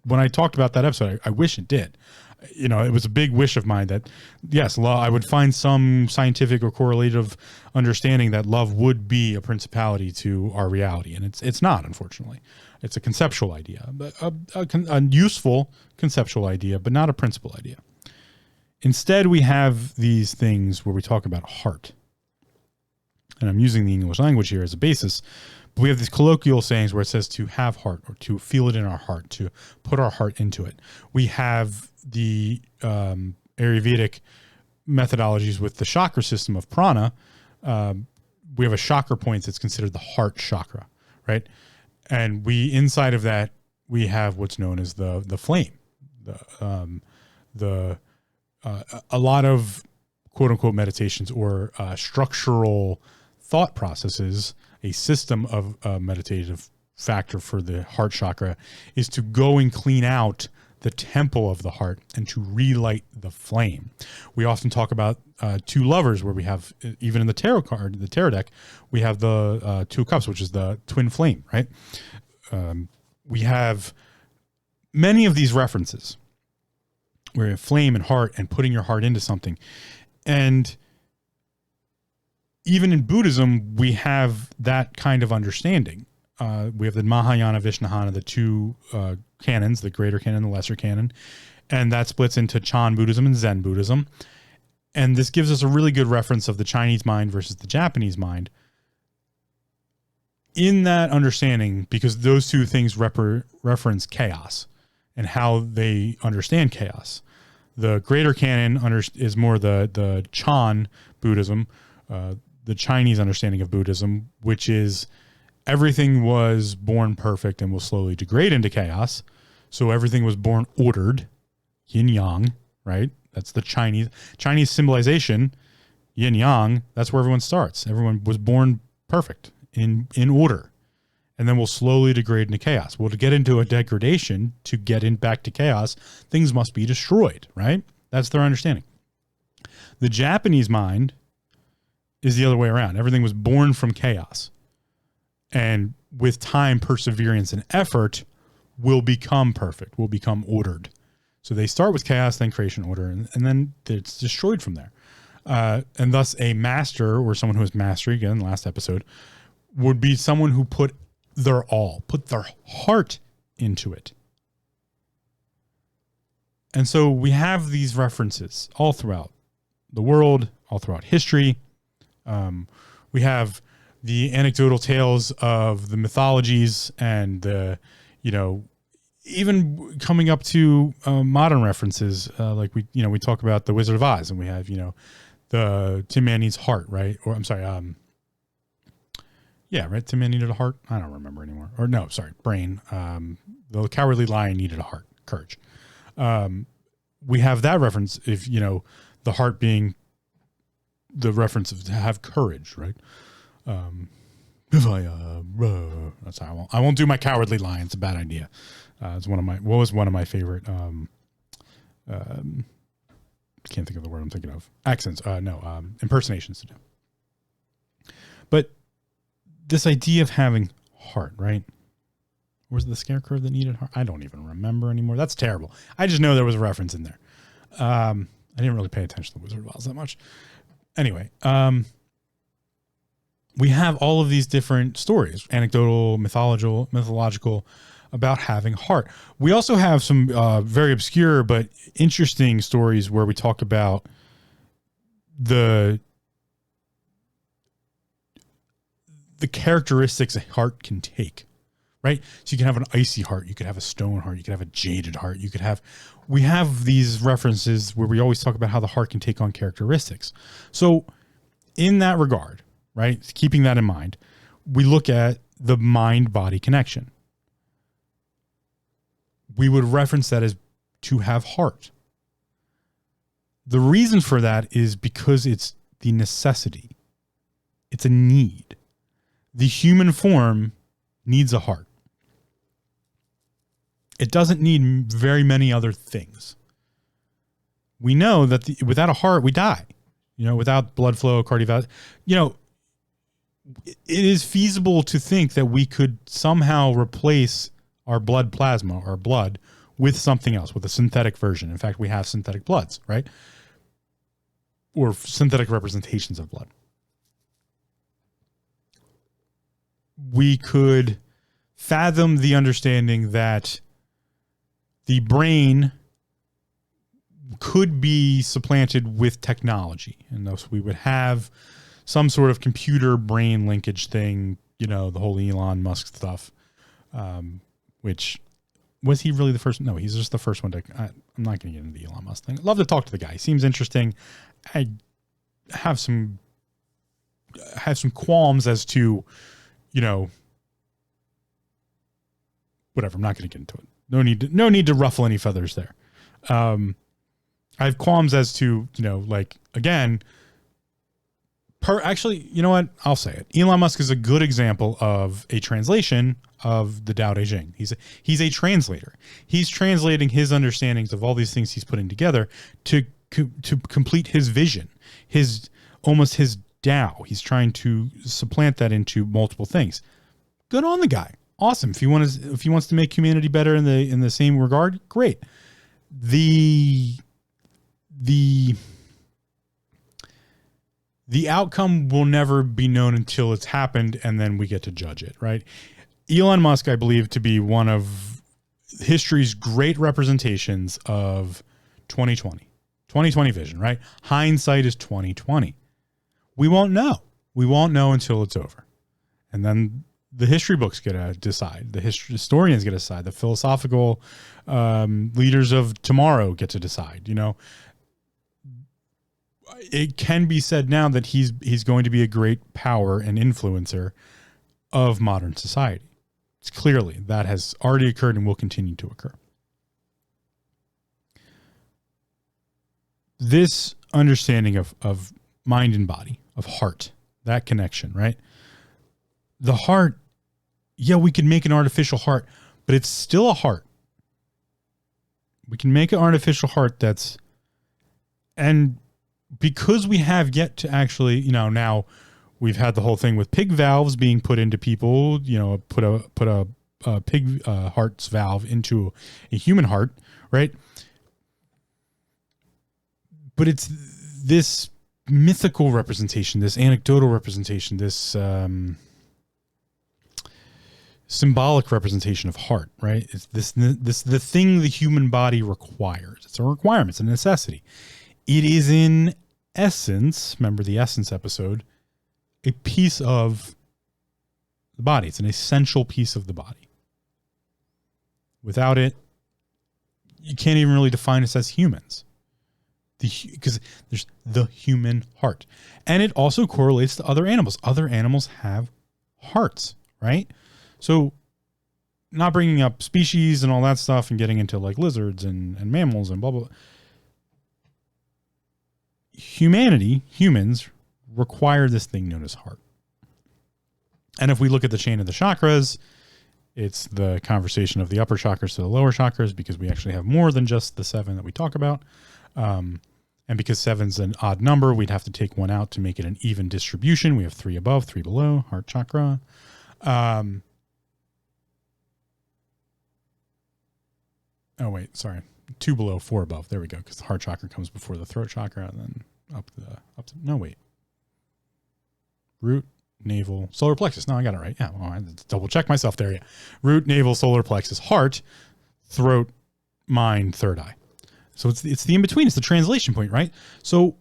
When I talked about that episode, I wish it did. It was a big wish of mine that, yes, love, I would find some scientific or correlative understanding that love would be a principality to our reality. And it's not, unfortunately. It's a conceptual idea, but a useful conceptual idea, but not a principal idea. Instead, we have these things where we talk about heart. And I'm using the English language here as a basis. But we have these colloquial sayings where it says to have heart, or to feel it in our heart, to put our heart into it. We have the Ayurvedic methodologies with the chakra system of prana. We have a chakra point that's considered the heart chakra, right? And inside of that, we have what's known as the flame. A lot of quote unquote meditations or structural thought processes, a system of meditative factor for the heart chakra is to go and clean out the temple of the heart and to relight the flame. We often talk about two lovers, where we have, even in the tarot card, the tarot deck, we have the two cups, which is the twin flame, right? We have many of these references where you have flame and heart and putting your heart into something. And even in Buddhism, we have that kind of understanding. We have the Mahayana, Vishnahana, the two canons, the greater canon, the lesser canon, and that splits into Chan Buddhism and Zen Buddhism. And this gives us a really good reference of the Chinese mind versus the Japanese mind. In that understanding, because those two things reference chaos and how they understand chaos. The greater canon is more the Chan Buddhism, the Chinese understanding of Buddhism, which is everything was born perfect and will slowly degrade into chaos. So everything was born ordered, yin yang, right? That's the Chinese symbolization, yin yang. That's where everyone starts. Everyone was born perfect in order, and then we'll slowly degrade into chaos. Well, to get into a degradation, to get back to chaos, things must be destroyed, right? That's their understanding. The Japanese mind is the other way around. Everything was born from chaos, and with time, perseverance, and effort will become perfect, will become ordered. So they start with chaos, then creation, order, and then it's destroyed from there. And thus a master, or someone who has mastery, again, last episode, would be someone who put their all, put their heart into it. And so we have these references all throughout the world, all throughout history. We have the anecdotal tales of the mythologies and even coming up to modern references, like we talk about the Wizard of Oz, and we have, the Tin Man Needs Heart, right? Or I'm sorry, yeah, right. Tin Man needed a heart. I don't remember anymore. Or no, sorry, brain. The Cowardly Lion needed a heart, courage. We have that reference, if the heart being the reference of to have courage, right? If that's how I won't do my Cowardly Lion. It's a bad idea. It's one of my favorite. Can't think of the word I'm thinking of. Accents. Impersonations to do. But this idea of having heart, right? Was it the Scarecrow that needed heart? I don't even remember anymore. That's terrible. I just know there was a reference in there. I didn't really pay attention to the Wizard of Oz that much. Anyway, we have all of these different stories, anecdotal, mythological, about having heart. We also have some very obscure but interesting stories where we talk about the characteristics a heart can take, right? So you can have an icy heart, you could have a stone heart, you could have a jaded heart, we have these references where we always talk about how the heart can take on characteristics. So in that regard, right, keeping that in mind, we look at the mind-body connection. We would reference that as to have heart. The reason for that is because it's the necessity. It's a need. The human form needs a heart. It doesn't need very many other things. We know that without a heart, we die. Without blood flow, cardiovascular, it is feasible to think that we could somehow replace our blood plasma, our blood, with something else, with a synthetic version. In fact, we have synthetic bloods, right? Or synthetic representations of blood. We could fathom the understanding that the brain could be supplanted with technology, and thus we would have some sort of computer brain linkage thing, the whole Elon Musk stuff, which was he really the first? No, he's just the first one I'm not going to get into the Elon Musk thing. I'd love to talk to the guy. He seems interesting. I have some qualms as to, whatever. I'm not going to get into it. No need to ruffle any feathers there. I have qualms as to, again, actually, you know what? I'll say it. Elon Musk is a good example of a translation of the Tao Te Ching. He's a translator. He's translating his understandings of all these things he's putting together to complete his vision, his Tao. He's trying to supplant that into multiple things. Good on the guy. Awesome. If he wants to make humanity better in the same regard, great. The outcome will never be known until it's happened, and then we get to judge it, right? Elon Musk, I believe, to be one of history's great representations of 2020 vision, right? Hindsight is 2020. We won't know. We won't know until it's over. And then the history books get to decide. The historians get to decide. The philosophical leaders of tomorrow get to decide, It can be said now that he's going to be a great power and influencer of modern society. It's clearly that has already occurred and will continue to occur. This understanding of mind and body, of heart, that connection, right? The heart, yeah, we can make an artificial heart, but it's still a heart. We can make an artificial heart and because we have yet to actually, now we've had the whole thing with pig valves being put into people, put a pig heart's valve into a human heart, right? But it's this mythical representation, this anecdotal representation, this symbolic representation of heart, right? It's the thing the human body requires. It's a requirement. It's a necessity. It is in essence, remember the essence episode, a piece of the body. It's an essential piece of the body. Without it, you can't even really define us as humans. Because there's the human heart. And it also correlates to other animals. Other animals have hearts, right? So not bringing up species and all that stuff and getting into like lizards and mammals and blah, blah, blah. Humans require this thing known as heart. And if we look at the chain of the chakras, it's the conversation of the upper chakras to the lower chakras, because we actually have more than just the 7 that we talk about. And because 7's an odd number, we'd have to take one out to make it an even distribution. We have 3 above, 3 below, heart chakra. Oh, wait, sorry. 2 below, 4 above. There we go. Because the heart chakra comes before the throat chakra, and then no, wait. Root, navel, solar plexus. No, I got it right. Yeah, well, I had to double check myself there. Yeah. Root, navel, solar plexus, heart, throat, mind, third eye. So it's the in between. It's the translation point, right? So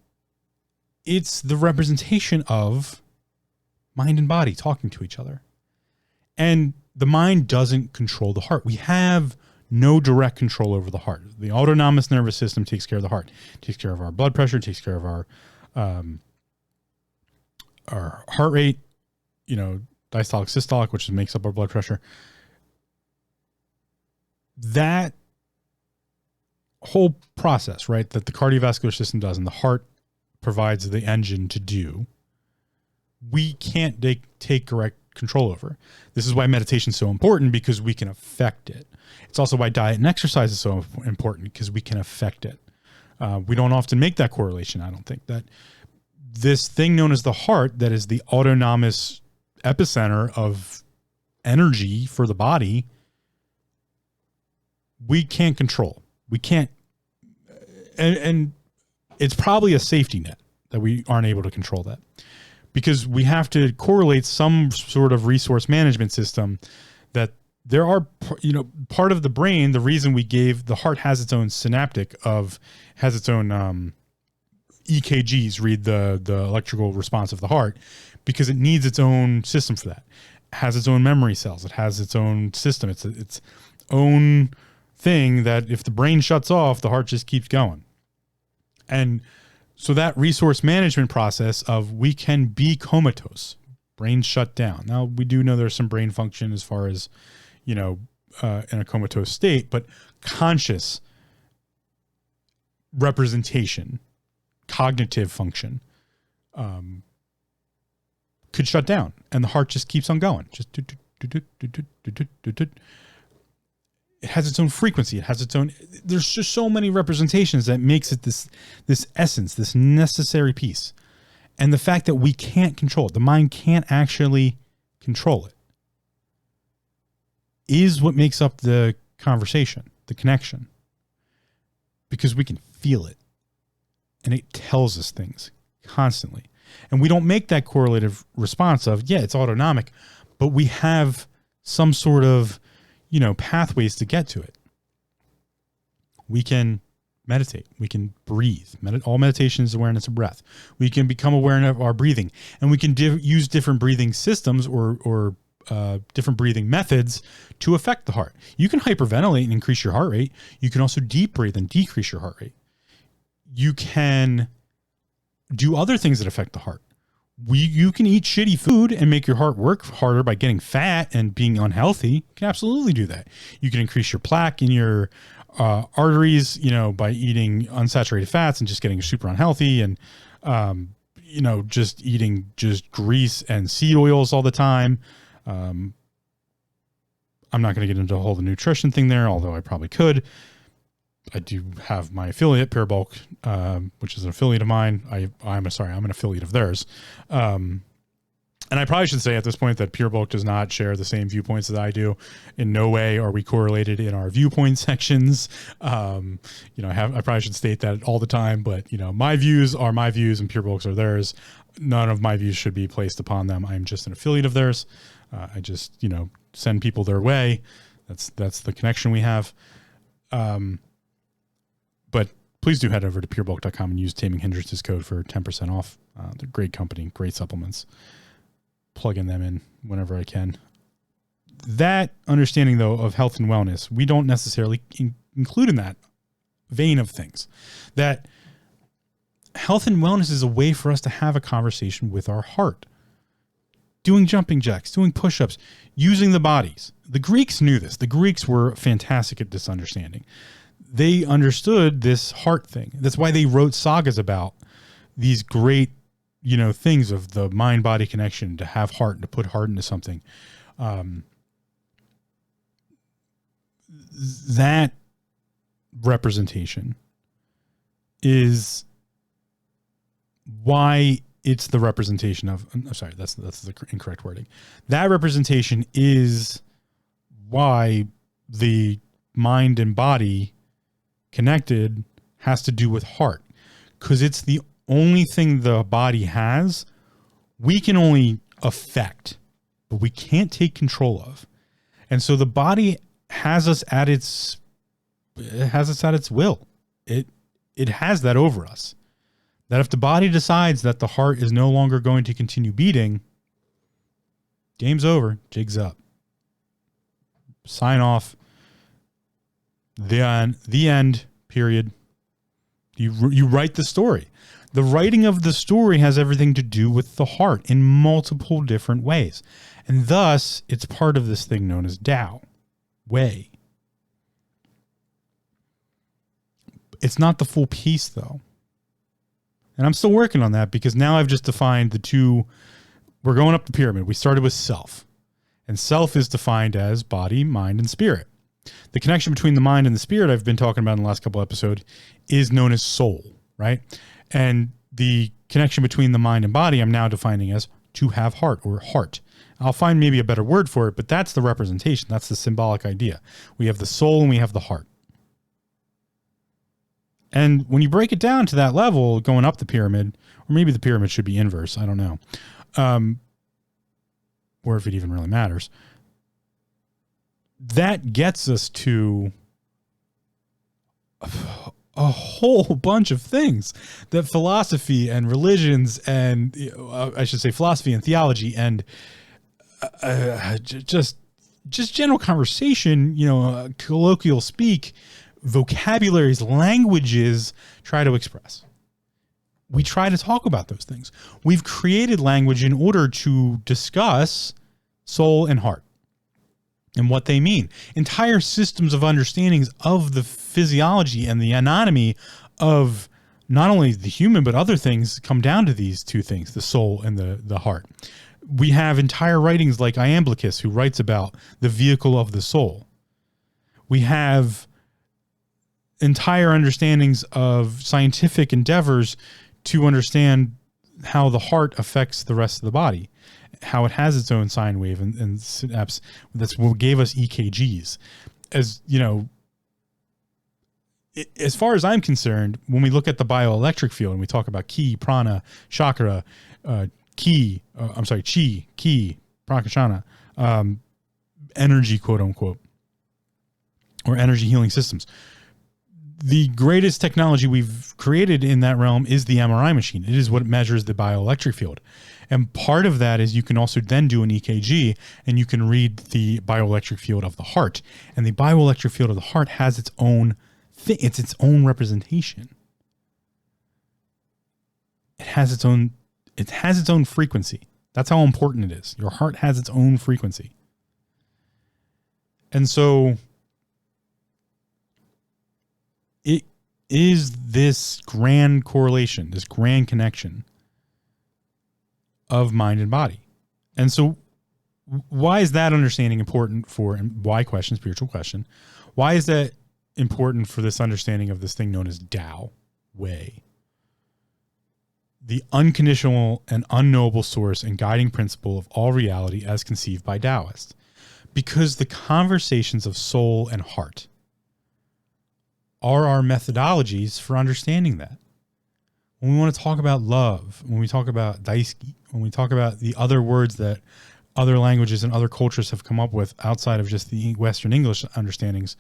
it's the representation of mind and body talking to each other. And the mind doesn't control the heart. We have no direct control over the heart. The autonomous nervous system takes care of the heart, takes care of our blood pressure, takes care of our our heart rate, diastolic, systolic, which makes up our blood pressure. That whole process, right, that the cardiovascular system does and the heart provides the engine to do, we can't take direct control over. This is why meditation is so important, because we can affect it. It's also why diet and exercise is so important, because we can affect it. We don't often make that correlation. I don't think that this thing known as the heart, that is the autonomous epicenter of energy for the body, we can't control. We can't, and it's probably a safety net that we aren't able to control that, because we have to correlate some sort of resource management system that there are, part of the brain. The reason the heart has its own has its own EKGs, read the electrical response of the heart, because it needs its own system for that. It has its own memory cells. It has its own system. It's its own thing that if the brain shuts off, the heart just keeps going. And so that resource management process of, we can be comatose, brain shut down. Now, we do know there's some brain function as far as, in a comatose state, but conscious representation, cognitive function, could shut down, and the heart just keeps on going. Just it has its own frequency. It has its own. There's just so many representations that makes it this essence, this necessary piece. And the fact that we can't control it, the mind can't actually control it, is what makes up the conversation, the connection. Because we can feel it, and it tells us things constantly. And we don't make that correlative response of, yeah, it's autonomic, but we have some sort of, pathways to get to it. We can meditate. We can breathe. All meditation is awareness of breath. We can become aware of our breathing, and we can use different breathing systems or different breathing methods to affect the heart. You can hyperventilate and increase your heart rate. You can also deep breathe and decrease your heart rate. You can do other things that affect the heart. You can eat shitty food and make your heart work harder by getting fat and being unhealthy. You can absolutely do that. You can increase your plaque in your arteries, by eating unsaturated fats and just getting super unhealthy, and, just eating just grease and seed oils all the time. I'm not going to get into a whole nutrition thing there, although I probably could. I do have my affiliate, Pure Bulk, which is an affiliate of mine. I'm an affiliate of theirs. And I probably should say at this point that Pure Bulk does not share the same viewpoints that I do. In no way are we correlated in our viewpoint sections. I probably should state that all the time, but my views are my views and Pure Bulk's are theirs. None of my views should be placed upon them. I'm just an affiliate of theirs. I just, send people their way. That's the connection we have. But please do head over to purebulk.com and use Taming Hindrances code for 10% off. They're a great company, great supplements. Plugging them in whenever I can. That understanding, though, of health and wellness, we don't necessarily include in that vein of things. That health and wellness is a way for us to have a conversation with our heart. Doing jumping jacks, doing push-ups, using the bodies. The Greeks knew this. The Greeks were fantastic at this understanding. They understood this heart thing. That's why they wrote sagas about these great, things of the mind-body connection, to have heart and to put heart into something. That representation is why it's the representation of, I'm sorry, that's the incorrect wording. That representation is why the mind and body connected has to do with heart, because it's the only thing the body has we can only affect, but we can't take control of. And so the body has us at its will. It has that over us. That if the body decides that the heart is no longer going to continue beating, game's over, jig's up. Sign off. The end, period. You write the story. The writing of the story has everything to do with the heart in multiple different ways. And thus, it's part of this thing known as Tao, way. It's not the full piece, though. And I'm still working on that because now I've just defined the two. We're going up the pyramid. We started with self. And self is defined as body, mind, and spirit. The connection between the mind and the spirit I've been talking about in the last couple episodes is known as soul, right? And the connection between the mind and body I'm now defining as to have heart or heart. I'll find maybe a better word for it, but that's the representation. That's the symbolic idea. We have the soul and we have the heart. And when you break it down to that level, going up the pyramid, or maybe the pyramid should be inverse, I don't know. Or if it even really matters. That gets us to a whole bunch of things that philosophy and religions and I should say philosophy and theology and just general conversation, colloquial speak, vocabularies, languages try to express. We try to talk about those things. We've created language in order to discuss soul and heart and what they mean. Entire systems of understandings of the physiology and the anatomy of not only the human, but other things come down to these two things, the soul and the heart. We have entire writings like Iamblichus, who writes about the vehicle of the soul. We have entire understandings of scientific endeavors to understand how the heart affects the rest of the body, how it has its own sine wave and synapse. That's what gave us EKGs. As you know, as far as I'm concerned, when we look at the bioelectric field and we talk about ki, prana, chakra, chi, prakashana, energy, quote unquote, or energy healing systems. The greatest technology we've created in that realm is the MRI machine. It is what measures the bioelectric field. And part of that is you can also then do an EKG and you can read the bioelectric field of the heart. And the bioelectric field of the heart has its own thing. It's its own representation. It has its own frequency. That's how important it is. Your heart has its own frequency. And so it is this grand correlation, this grand connection of mind and body. And so why is that understanding important for, and why question, spiritual question, why is that important for this understanding of this thing known as Tao, way? The unconditional and unknowable source and guiding principle of all reality as conceived by Taoists. Because the conversations of soul and heart are our methodologies for understanding that. When we want to talk about love, when we talk about daisuki, when we talk about the other words that other languages and other cultures have come up with outside of just the Western English understandings,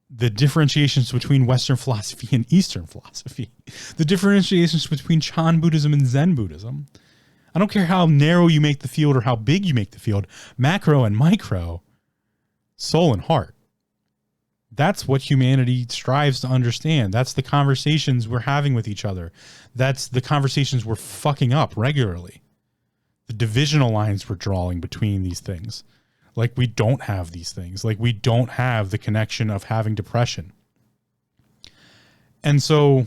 the differentiations between Western philosophy and Eastern philosophy, the differentiations between Chan Buddhism and Zen Buddhism. I don't care how narrow you make the field or how big you make the field, macro and micro, soul and heart. That's what humanity strives to understand. That's the conversations we're having with each other. That's the conversations we're fucking up regularly. The divisional lines we're drawing between these things. Like we don't have these things. Like we don't have the connection of having depression. And so,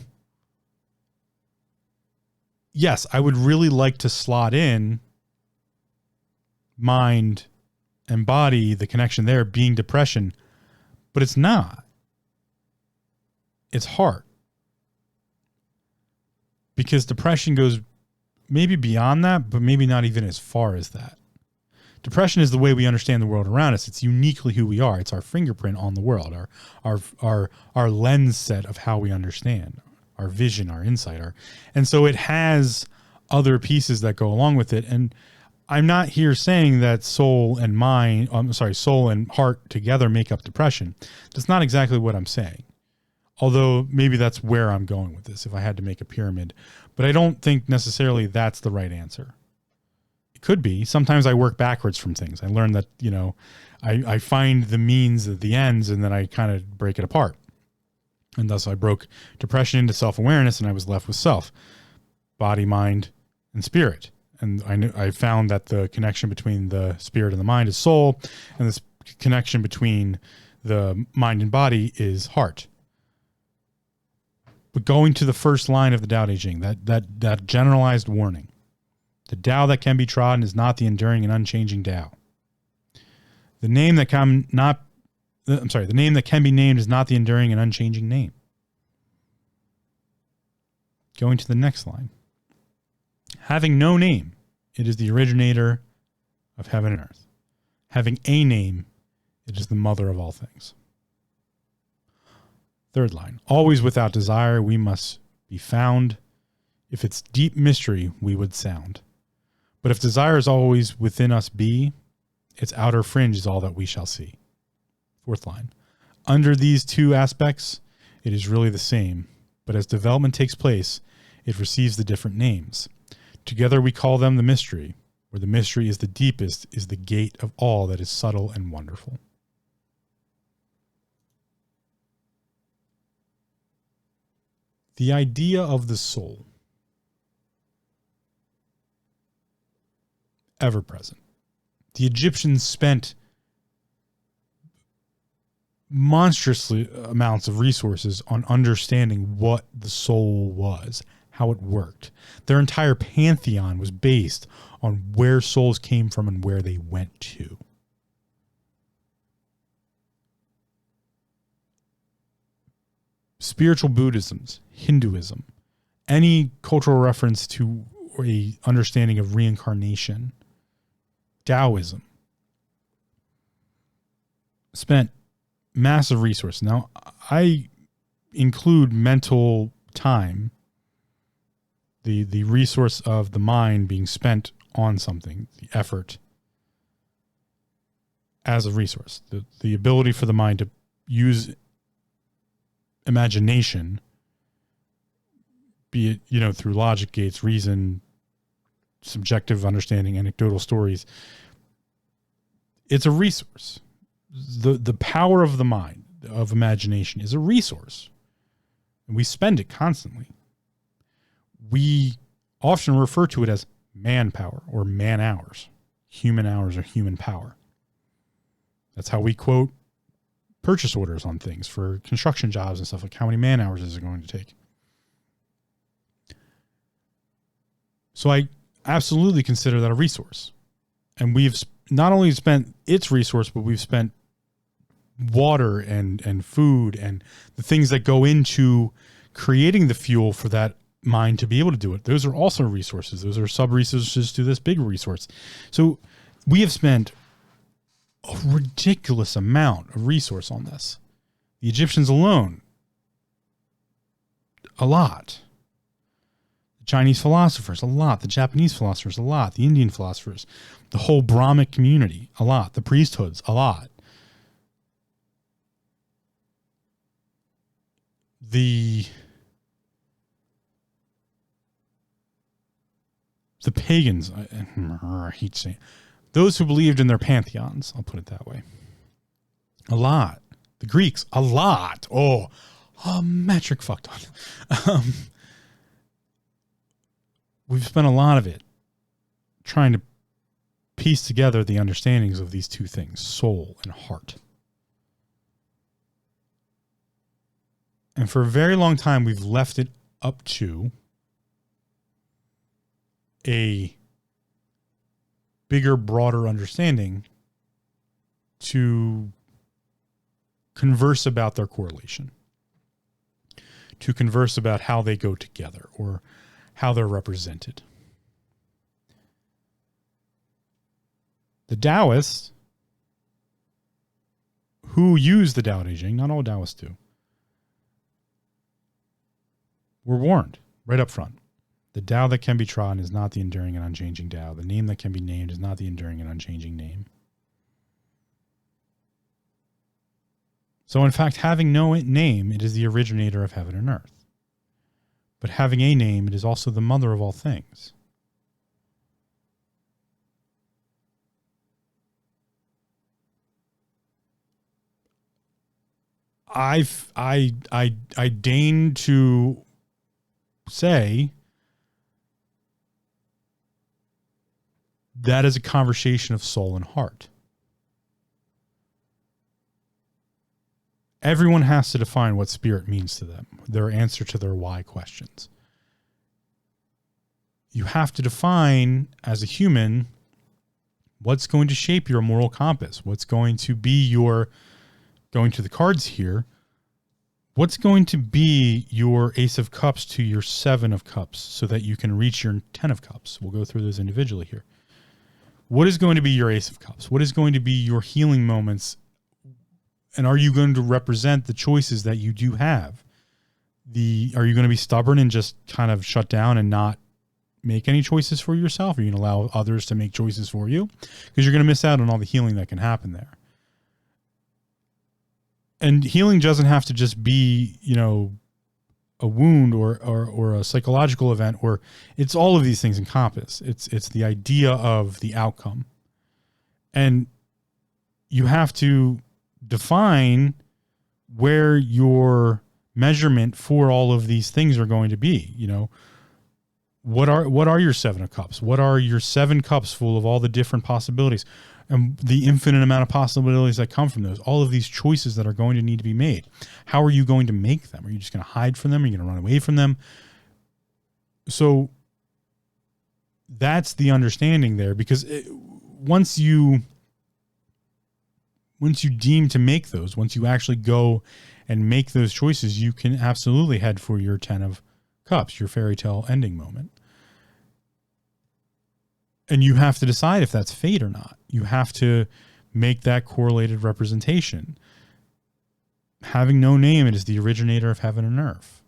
yes, I would really like to slot in mind and body, the connection there being depression. But it's not. It's heart. Because depression goes maybe beyond that, but maybe not even as far as that. Depression is the way we understand the world around us. It's uniquely who we are. It's our fingerprint on the world, our lens set of how we understand, our vision, our insight. And so it has other pieces that go along with it. And I'm not here saying that soul and heart together make up depression. That's not exactly what I'm saying. Although maybe that's where I'm going with this if I had to make a pyramid. But I don't think necessarily that's the right answer. It could be. Sometimes I work backwards from things. I learn that, I find the means at the ends and then I kind of break it apart. And thus I broke depression into self-awareness, and I was left with self, body, mind, and spirit. And I found that the connection between the spirit and the mind is soul, and this connection between the mind and body is heart. But going to the first line of the Tao Te Ching, that generalized warning, the Tao that can be trodden is not the enduring and unchanging Tao. The name that can be named is not the enduring and unchanging name. Going to the next line. Having no name, it is the originator of heaven and earth. Having a name, it is the mother of all things. Third line. Always without desire, we must be found. If its deep mystery, we would sound. But if desire is always within us be, its outer fringe is all that we shall see. Fourth line. Under these two aspects, it is really the same, but as development takes place, it receives the different names. Together we call them the mystery, where the mystery is the deepest, is the gate of all that is subtle and wonderful. The idea of the soul, ever present. The Egyptians spent monstrous amounts of resources on understanding what the soul was, how it worked. Their entire pantheon was based on where souls came from and where they went to. Spiritual Buddhisms, Hinduism, any cultural reference to a understanding of reincarnation, Taoism, spent massive resources. Now, I include mental time, the resource of the mind being spent on something, the effort, as a resource. The ability for the mind to use imagination, be it, through logic gates, reason, subjective understanding, anecdotal stories. It's a resource. The power of the mind, of imagination, is a resource. And we spend it constantly. We often refer to it as manpower or man hours. Human hours or human power. That's how we quote purchase orders on things for construction jobs and stuff, like how many man hours is it going to take. So I absolutely consider that a resource. And we've not only spent its resource, but we've spent water and food and the things that go into creating the fuel for that mind to be able to do it. Those are also resources. Those are sub-resources to this big resource. So we have spent a ridiculous amount of resource on this. The Egyptians alone, a lot. The Chinese philosophers, a lot. The Japanese philosophers, a lot. The Indian philosophers, the whole Brahmic community, a lot. The priesthoods, a lot. The pagans, I hate saying it, those who believed in their pantheons, I'll put it that way. A lot. The Greeks, a lot. Oh, metric fucked on. We've spent a lot of it trying to piece together the understandings of these two things, soul and heart. And for a very long time, we've left it up to a bigger, broader understanding to converse about their correlation, to converse about how they go together or how they're represented. The Taoists who use the Tao Te Ching, not all Taoists do, were warned right up front. The Tao that can be trodden is not the enduring and unchanging Tao. The name that can be named is not the enduring and unchanging name. So in fact, having no name, it is the originator of heaven and earth. But having a name, it is also the mother of all things. I deign to say that is a conversation of soul and heart. Everyone has to define what spirit means to them, their answer to their why questions. You have to define, as a human, what's going to shape your moral compass, what's going to be your, going to the cards here, what's going to be your Ace of Cups to your Seven of Cups so that you can reach your Ten of Cups. We'll go through those individually here. What is going to be your Ace of Cups? What is going to be your healing moments? And are you going to represent the choices that you do have? Are you going to be stubborn and just kind of shut down and not make any choices for yourself? Are you going to allow others to make choices for you? Because you're going to miss out on all the healing that can happen there. And healing doesn't have to just be, a wound or a psychological event, or it's all of these things encompass. It's the idea of the outcome. And you have to define where your measurement for all of these things are going to be. What are your Seven of Cups? What are your 7 cups full of all the different possibilities and the infinite amount of possibilities that come from those? All of these choices that are going to need to be made. How are you going to make them? Are you just going to hide from them? Are you going to run away from them? So that's the understanding there, because once you deem to make those, once you actually go and make those choices, you can absolutely head for your 10 of Cups, your fairy tale ending moment. And you have to decide if that's fate or not. You have to make that correlated representation. Having no name, it is the originator of heaven and earth.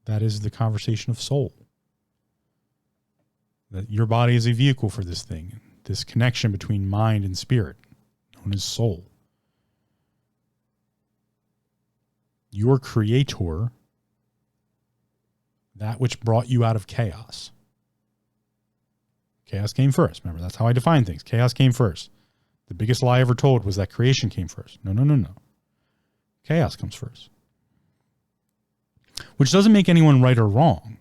That is the conversation of soul. That your body is a vehicle for this thing, this connection between mind and spirit, known as soul. Your creator, that which brought you out of chaos. Chaos came first. Remember, that's how I define things. Chaos came first. The biggest lie ever told was that creation came first. No. Chaos comes first. Which doesn't make anyone right or wrong.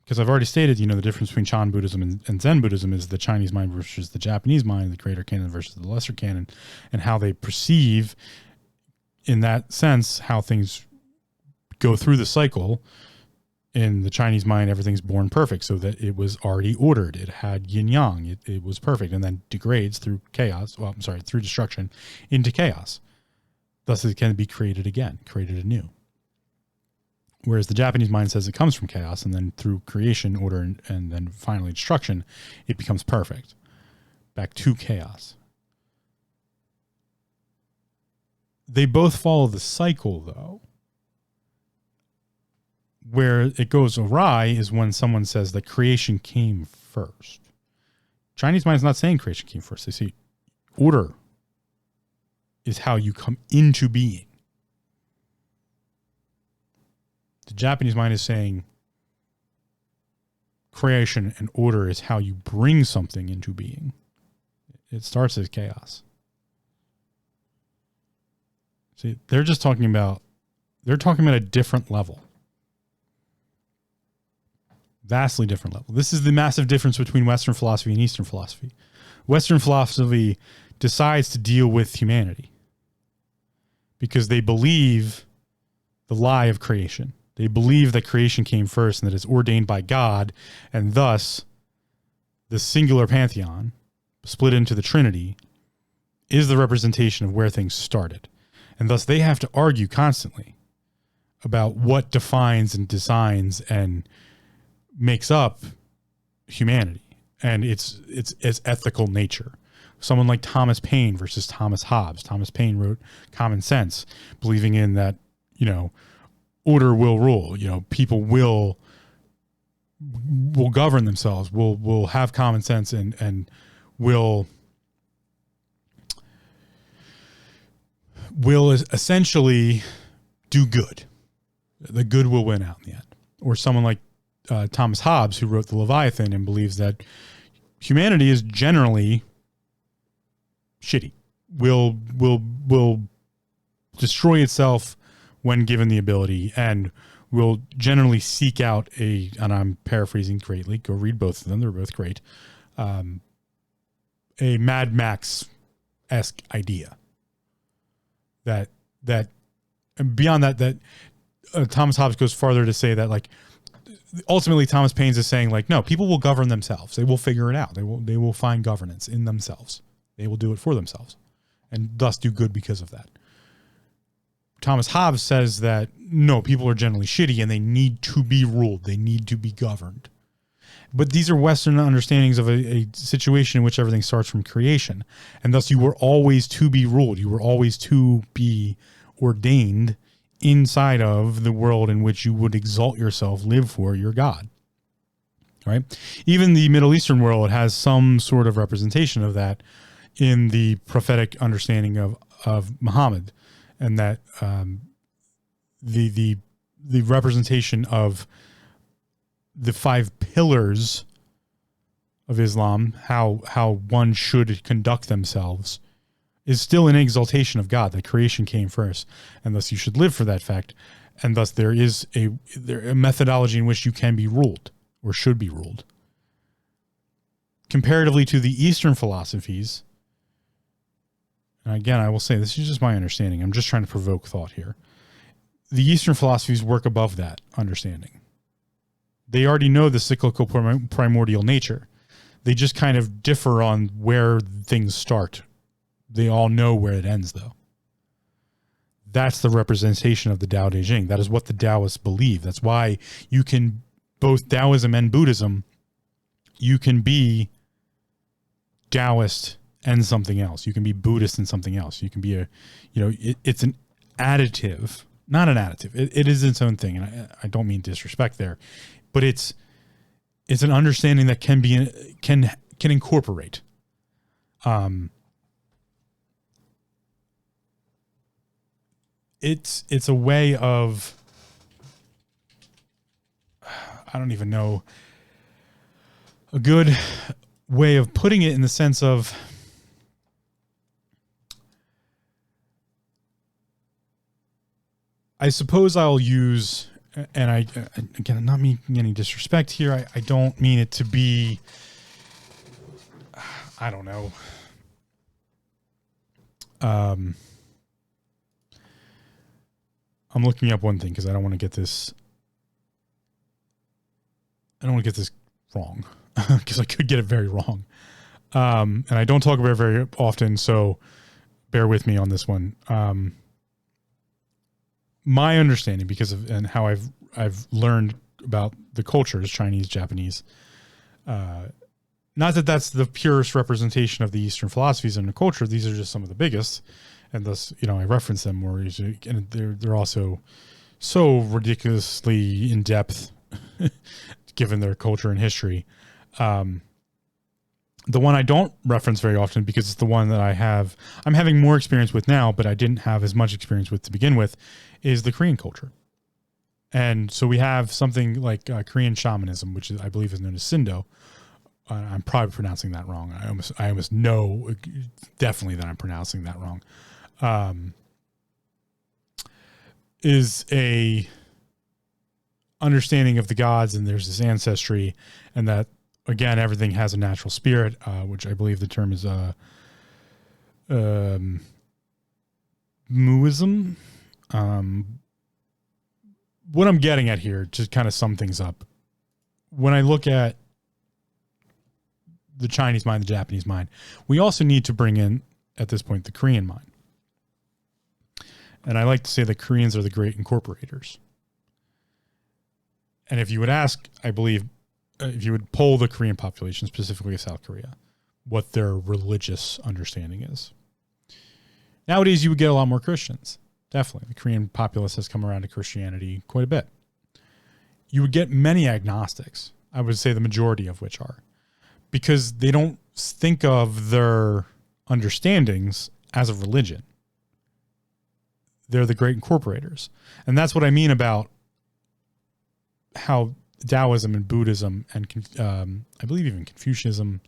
Because I've already stated, the difference between Chan Buddhism and Zen Buddhism is the Chinese mind versus the Japanese mind, the greater canon versus the lesser canon, and how they perceive, in that sense, how things go through the cycle. In the Chinese mind, everything's born perfect, so that it was already ordered. It had yin yang. It was perfect, and then degrades through chaos. Well, through destruction into chaos. Thus, it can be created again, created anew. Whereas the Japanese mind says it comes from chaos, and then through creation, order, and then finally destruction, it becomes perfect. Back to chaos. They both follow the cycle, though. Where it goes awry is when someone says that creation came first. Chinese mind's not saying creation came first. They say order is how you come into being. The Japanese mind is saying creation and order is how you bring something into being. It starts as chaos. See, they're talking about a different level. Vastly different level. This is the massive difference between Western philosophy and Eastern philosophy. Western philosophy decides to deal with humanity because they believe the lie of creation. They believe that creation came first and that it's ordained by God, and thus the singular pantheon, split into the Trinity, is the representation of where things started. And thus they have to argue constantly about what defines and designs and makes up humanity and its ethical nature. Someone like Thomas Paine versus Thomas Hobbes. Thomas Paine wrote Common Sense, believing in that, order will rule. People will govern themselves, will have common sense and will essentially do good. The good will win out in the end. Or someone like Thomas Hobbes, who wrote the Leviathan and believes that humanity is generally shitty, will destroy itself when given the ability, and will generally seek out and I'm paraphrasing greatly, go read both of them, they're both great, a Mad Max-esque idea. That beyond that Thomas Hobbes goes farther to say that, like, ultimately Thomas Paine is saying, like, no, people will govern themselves. They will figure it out. They will find governance in themselves. They will do it for themselves, and thus do good because of that. Thomas Hobbes says that no, people are generally shitty and they need to be ruled. They need to be governed. But these are Western understandings of a situation in which everything starts from creation. And thus you were always to be ruled. You were always to be ordained inside of the world in which you would exalt yourself, live for your God. Right? Even the Middle Eastern world has some sort of representation of that in the prophetic understanding of Muhammad. And that the representation of the 5 pillars of Islam, how one should conduct themselves, is still an exaltation of God. That creation came first, and thus you should live for that fact. And thus there is a methodology in which you can be ruled or should be ruled. Comparatively to the Eastern philosophies, and again, I will say this is just my understanding. I'm just trying to provoke thought here. The Eastern philosophies work above that understanding. They already know the cyclical primordial nature. They just kind of differ on where things start. They all know where it ends, though. That's the representation of the Tao Te Ching. That is what the Taoists believe. That's why you can, both Taoism and Buddhism, you can be Taoist and something else. You can be Buddhist and something else. You can be it's an additive, not an additive. It is its own thing. And I don't mean disrespect there, but it's an understanding that can incorporate. It's a way of, I don't even know, a good way of putting it, in the sense of, I suppose I'll use, and again, I'm not meaning any disrespect here. I don't mean it to be, I don't know. I'm looking up one thing because I don't want to get this wrong, because I could get it very wrong. And I don't talk about it very often, so bear with me on this one. My understanding, because of and how I've learned about the cultures, Chinese, Japanese, not that that's the purest representation of the Eastern philosophies and the culture. These are just some of the biggest, and thus, I reference them more easily, and they're also so ridiculously in depth, given their culture and history. The one I don't reference very often, because it's the one that I'm having more experience with now, but I didn't have as much experience with to begin with, is the Korean culture. And so we have something like Korean shamanism, which I believe is known as Sindo. I'm probably pronouncing that wrong. I almost know definitely that I'm pronouncing that wrong. Is a understanding of the gods, and there's this ancestry, and that, again, everything has a natural spirit, which I believe the term is Muism. What I'm getting at here, to kind of sum things up, when I look at the Chinese mind, the Japanese mind, we also need to bring in, at this point, the Korean mind. And I like to say that Koreans are the great incorporators. And if you would ask, I believe, if you would poll the Korean population, specifically of South Korea, what their religious understanding is. Nowadays, you would get a lot more Christians. Definitely. The Korean populace has come around to Christianity quite a bit. You would get many agnostics, I would say the majority of which are, because they don't think of their understandings as a religion. They're the great incorporators. And that's what I mean about how Taoism and Buddhism and I believe even Confucianism,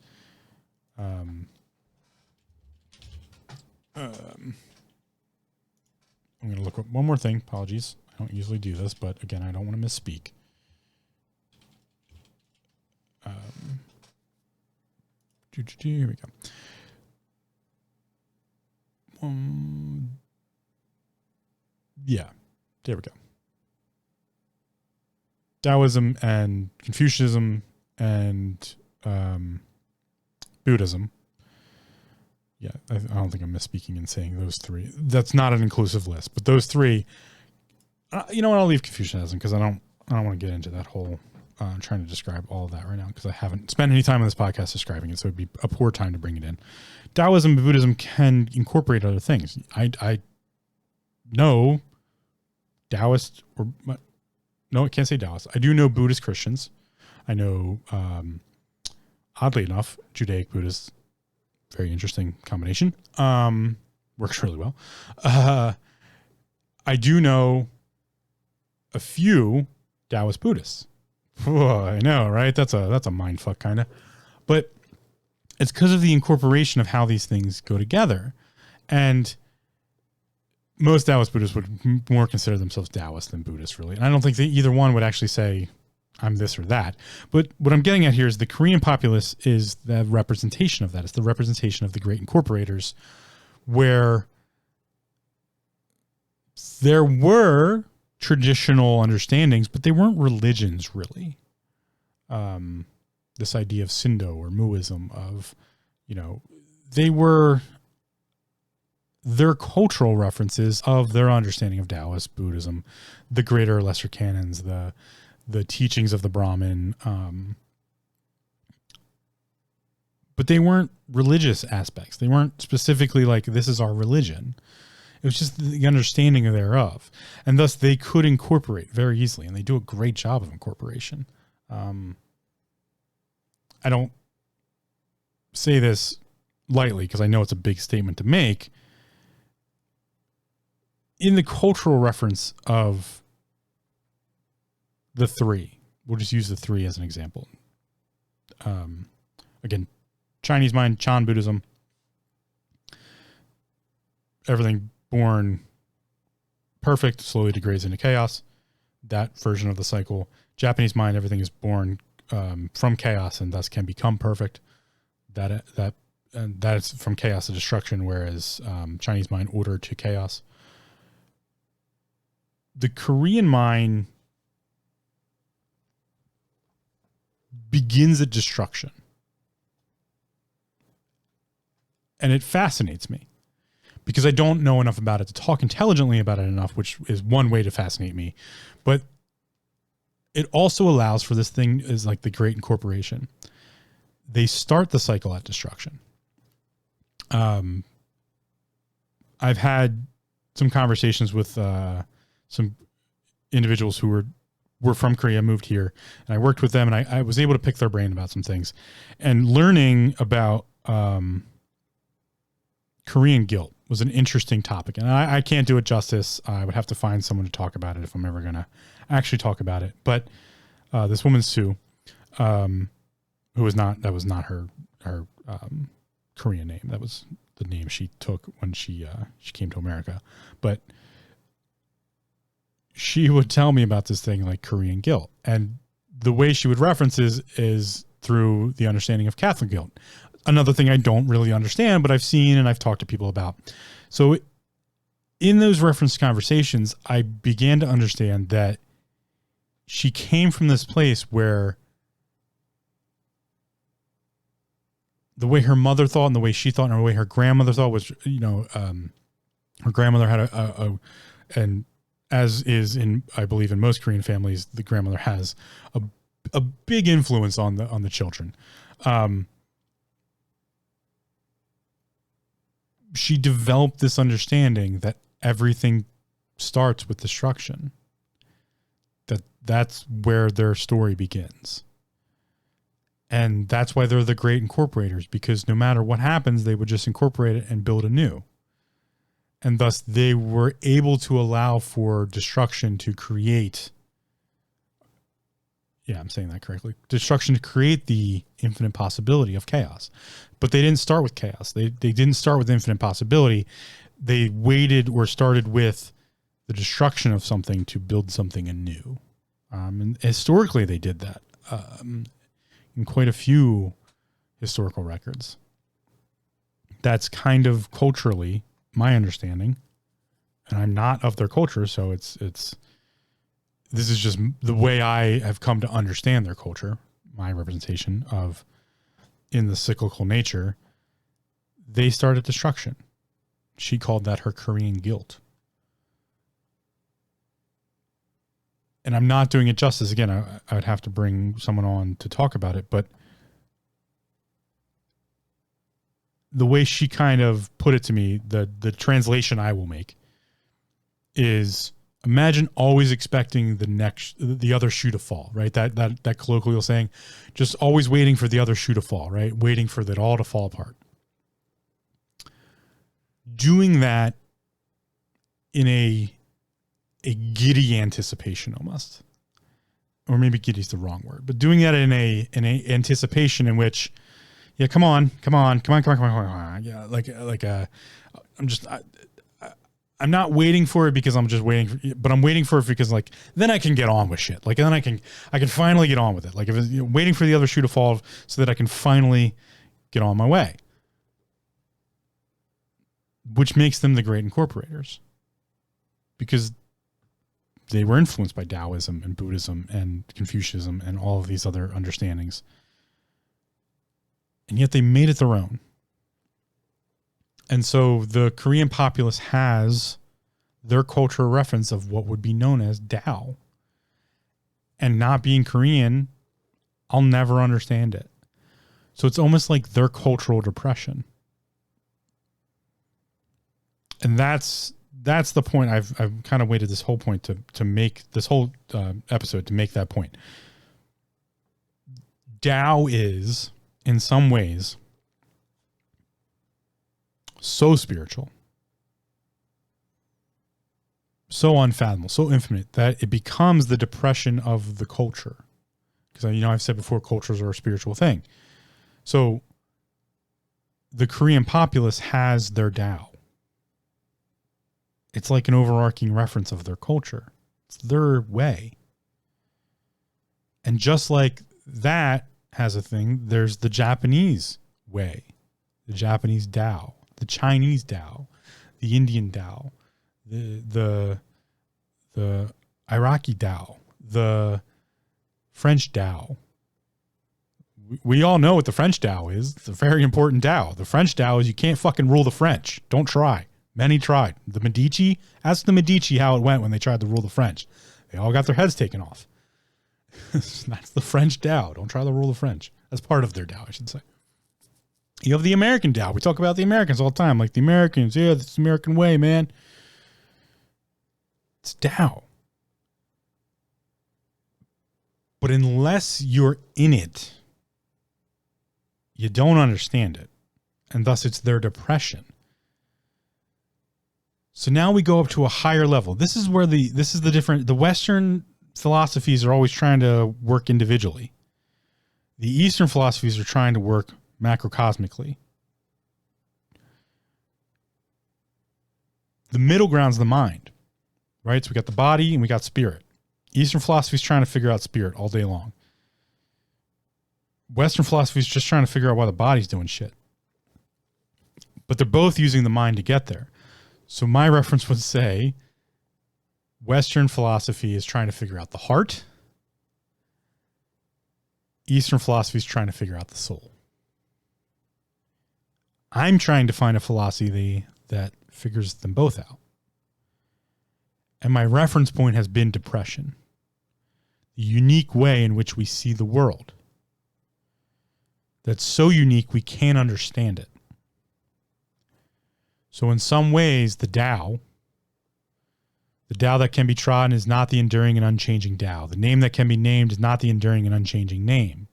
I'm going to look up one more thing. Apologies. I don't usually do this, but again, I don't want to misspeak. Here we go. Yeah, there we go. Taoism and Confucianism and Buddhism. Yeah, I don't think I'm misspeaking in saying those three. That's not an inclusive list, but those three. You know what? I'll leave Confucianism because I don't want to get into that whole. Trying to describe all of that right now because I haven't spent any time on this podcast describing it, so it'd be a poor time to bring it in. Taoism and Buddhism can incorporate other things. I know Taoist no, I can't say Taoist. I do know Buddhist Christians. I know, oddly enough, Judaic Buddhists. Very interesting combination. Works really well. I do know a few Taoist Buddhists. Whoa, I know, right? That's a mind fuck kind of, but it's because of the incorporation of how these things go together. And most Taoist Buddhists would more consider themselves Taoist than Buddhist, really. And I don't think that either one would actually say I'm this or that. But what I'm getting at here is the Korean populace is the representation of that. It's the representation of the great incorporators, where there were traditional understandings, but they weren't religions really. This idea of Sindo or Muism of, they were their cultural references of their understanding of Taoist Buddhism, the greater or lesser canons, the teachings of the Brahmin. But they weren't religious aspects. They weren't specifically like, this is our religion. It was just the understanding thereof. And thus they could incorporate very easily, and they do a great job of incorporation. I don't say this lightly because I know it's a big statement to make. In the cultural reference of the three, we'll just use the three as an example. Again, Chinese mind, Chan Buddhism, everything born perfect slowly degrades into chaos. That version of the cycle. Japanese mind, everything is born from chaos and thus can become perfect. That is from chaos to destruction, whereas Chinese mind, order to chaos. The Korean mind begins at destruction. And it fascinates me because I don't know enough about it to talk intelligently about it enough, which is one way to fascinate me. But it also allows for this thing is like the great incorporation. They start the cycle at destruction. I've had some conversations with some individuals who were from Korea, moved here, and I worked with them, and I was able to pick their brain about some things, and learning about Korean guilt was an interesting topic, and I can't do it justice. I would have to find someone to talk about it if I'm ever going to actually talk about it. But this woman, Sue, that was not her Korean name. That was the name she took when she came to America. But she would tell me about this thing like Korean guilt. And the way she would reference is through the understanding of Catholic guilt. Another thing I don't really understand, but I've seen and I've talked to people about. So in those reference conversations, I began to understand that she came from this place where the way her mother thought and the way she thought and the way her grandmother thought was, her grandmother had and as is in, I believe in most Korean families, the grandmother has a big influence on the children. She developed this understanding that everything starts with destruction. That's where their story begins. And that's why they're the great incorporators, because no matter what happens, they would just incorporate it and build anew. And thus they were able to allow for destruction to create. Yeah, I'm saying that correctly. Destruction to create the infinite possibility of chaos. But they didn't start with chaos. They didn't start with infinite possibility. They waited or started with the destruction of something to build something anew. And historically, they did that in quite a few historical records. That's kind of culturally my understanding, and I'm not of their culture, so this is just the way I have come to understand their culture, my representation of in the cyclical nature. They started destruction. She called that her Korean guilt. And I'm not doing it justice. Again, I would have to bring someone on to talk about it, but the way she kind of put it to me, the translation I will make is, imagine always expecting the other shoe to fall, right? That colloquial saying, just always waiting for the other shoe to fall, right? Waiting for it all to fall apart. Doing that in a giddy anticipation almost, or maybe giddy is the wrong word, but doing that in a anticipation in which, yeah, come on. Yeah, I'm not waiting for it because I'm just waiting for, but I'm waiting for it because like, then I can get on with shit. Like, then I can finally get on with it. Like if it's, waiting for the other shoe to fall so that I can finally get on my way, which makes them the great incorporators, because they were influenced by Taoism and Buddhism and Confucianism and all of these other understandings. And yet they made it their own. And so the Korean populace has their cultural reference of what would be known as Tao. And not being Korean, I'll never understand it. So it's almost like their cultural depression. And that's the point. I've kind of waited this whole point to make this whole episode to make that point. Tao is, in some ways, so spiritual, so unfathomable, so infinite that it becomes the depression of the culture. Because, I've said before, cultures are a spiritual thing. So the Korean populace has their Tao. It's like an overarching reference of their culture. It's their way. And just like that has a thing, there's the Japanese way, the Japanese Tao, the Chinese Tao, the Indian Tao, the Iraqi Tao, the French Tao. We all know what the French Tao is. It's a very important Tao. The French Tao is you can't fucking rule the French. Don't try. Many tried. The Medici, ask the Medici how it went when they tried to rule the French. They all got their heads taken off. That's the French Tao. Don't try to rule the French. That's part of their Tao, I should say. You have the American Tao. We talk about the Americans all the time. Like the Americans, yeah, that's the American way, man. It's Tao. But unless you're in it, you don't understand it. And thus it's their depression. So now we go up to a higher level. This is where the Western philosophies are always trying to work individually. The Eastern philosophies are trying to work macrocosmically. The middle ground's the mind, right? So we got the body and we got spirit. Eastern philosophy is trying to figure out spirit all day long. Western philosophy is just trying to figure out why the body's doing shit. But they're both using the mind to get there. So my reference would say Western philosophy is trying to figure out the heart. Eastern philosophy is trying to figure out the soul. I'm trying to find a philosophy that figures them both out. And my reference point has been depression. The unique way in which we see the world. That's so unique we can't understand it. So in some ways, the Tao that can be trodden is not the enduring and unchanging Tao. The name that can be named is not the enduring and unchanging name.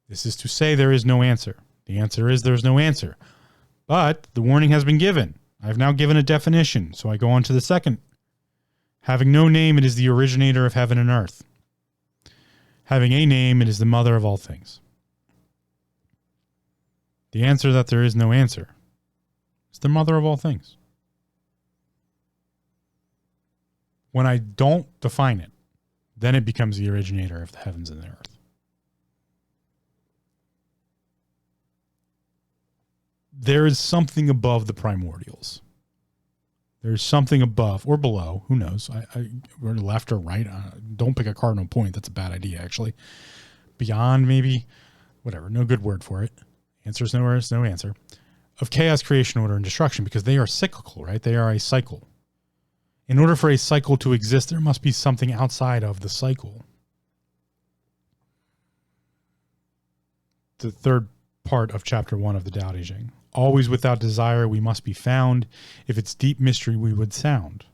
This is to say there is no answer. The answer is there's no answer. But the warning has been given. I've now given a definition. So I go on to the second. Having no name, it is the originator of heaven and earth. Having a name, it is the mother of all things. The answer that there is no answer. It's the mother of all things. When I don't define it, then it becomes the originator of the heavens and the earth. There is something above the primordials. There's something above or below. Who knows? Or left or right. Don't pick a cardinal point. That's a bad idea, actually. Beyond, maybe. Whatever. No good word for it. Answer is no answer. Of chaos, creation, order, and destruction, because they are cyclical, right? They are a cycle. In order for a cycle to exist, there must be something outside of the cycle. The third part of chapter 1 of the Tao Te Ching. Always without desire we must be found. If it's deep mystery we would sound.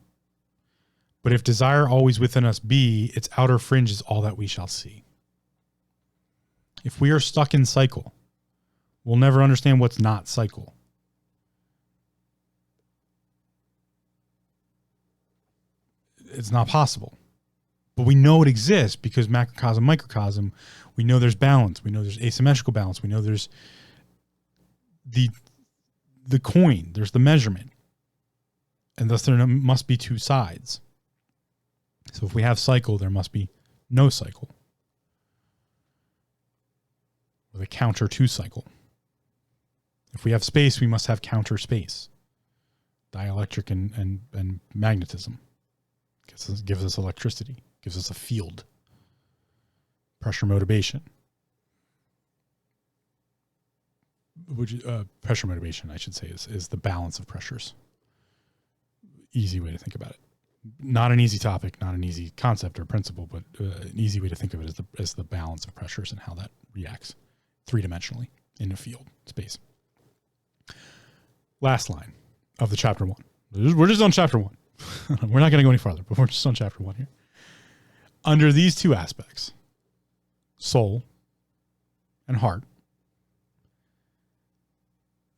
But if desire always within us be, its outer fringe is all that we shall see. If we are stuck in cycle, we'll never understand what's not cycle. It's not possible. But we know it exists because macrocosm, microcosm, we know there's balance. We know there's asymmetrical balance. We know there's the coin, there's the measurement. And thus there must be two sides. So if we have cycle, there must be no cycle. Or the counter to cycle. If we have space, we must have counter space. Dielectric and magnetism. Gives us electricity. Gives us a field. Pressure motivation. Pressure motivation, I should say, is the balance of pressures. Easy way to think about it. Not an easy topic, not an easy concept or principle, but an easy way to think of it as the balance of pressures and how that reacts three-dimensionally in a field space. Last line of the chapter 1. We're just on chapter 1. We're not going to go any farther, but we're just on chapter 1 here. Under these two aspects, soul and heart,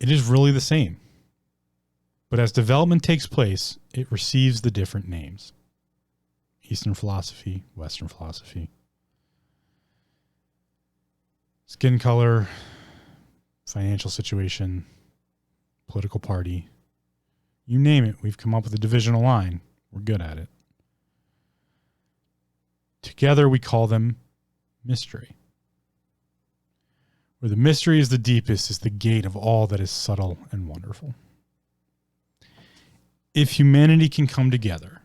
it is really the same. But as development takes place, it receives the different names. Eastern philosophy, Western philosophy. Skin color, financial situation, political party. You name it, we've come up with a divisional line. We're good at it. Together we call them mystery. Where the mystery is the deepest is the gate of all that is subtle and wonderful. If humanity can come together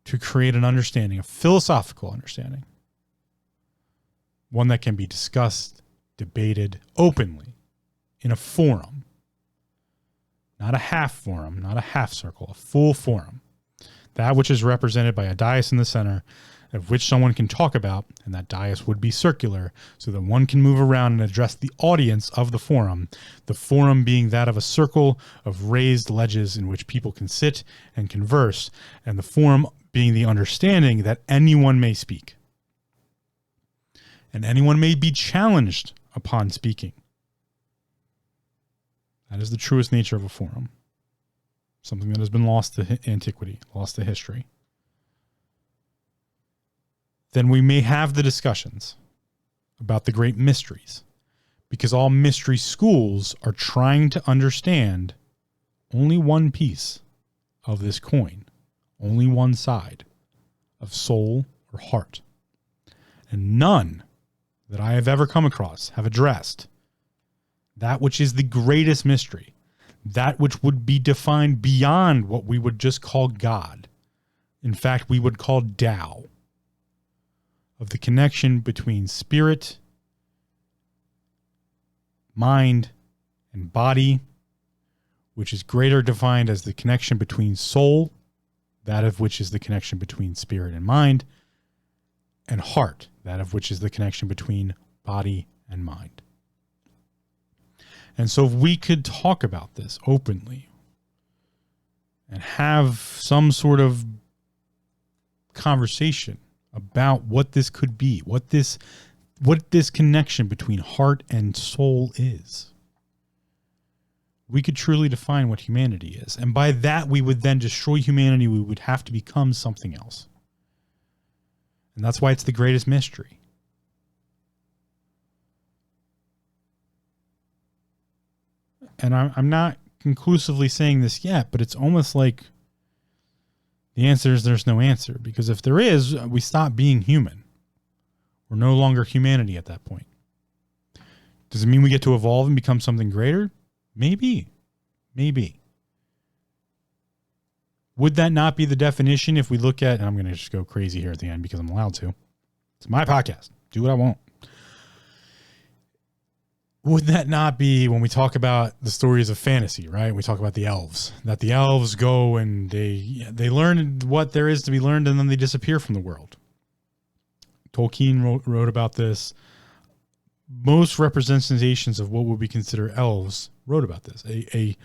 to create an understanding, a philosophical understanding, one that can be discussed, debated openly in a forum, not a half forum, not a half circle, a full forum, that which is represented by a dais in the center, of which someone can talk about, and that dais would be circular, so that one can move around and address the audience of the forum being that of a circle of raised ledges in which people can sit and converse, and the forum being the understanding that anyone may speak. And anyone may be challenged upon speaking. That is the truest nature of a forum. Something that has been lost to antiquity, lost to history. Then we may have the discussions about the great mysteries, because all mystery schools are trying to understand only one piece of this coin, only one side of soul or heart. And none that I have ever come across have addressed that which is the greatest mystery, that which would be defined beyond what we would just call God. In fact, we would call Tao. Of the connection between spirit, mind, and body, which is greater defined as the connection between soul, that of which is the connection between spirit and mind, and heart, that of which is the connection between body and mind. And so if we could talk about this openly and have some sort of conversation about what this could be, what this connection between heart and soul is, we could truly define what humanity is. And by that, we would then destroy humanity. We would have to become something else. And that's why it's the greatest mystery. And I'm not conclusively saying this yet, but it's almost like The answer is there's no answer, because if there is, we stop being human. We're no longer humanity at that point. Does it mean we get to evolve and become something greater? Maybe. Maybe. Would that not be the definition if we look at, and I'm going to just go crazy here at the end because I'm allowed to. It's my podcast. Do what I want. Would that not be when we talk about the stories of fantasy, right? We talk about the elves, that the elves go and they learn what there is to be learned and then they disappear from the world. Tolkien wrote about this. Most representations of what would be considered elves wrote about this. A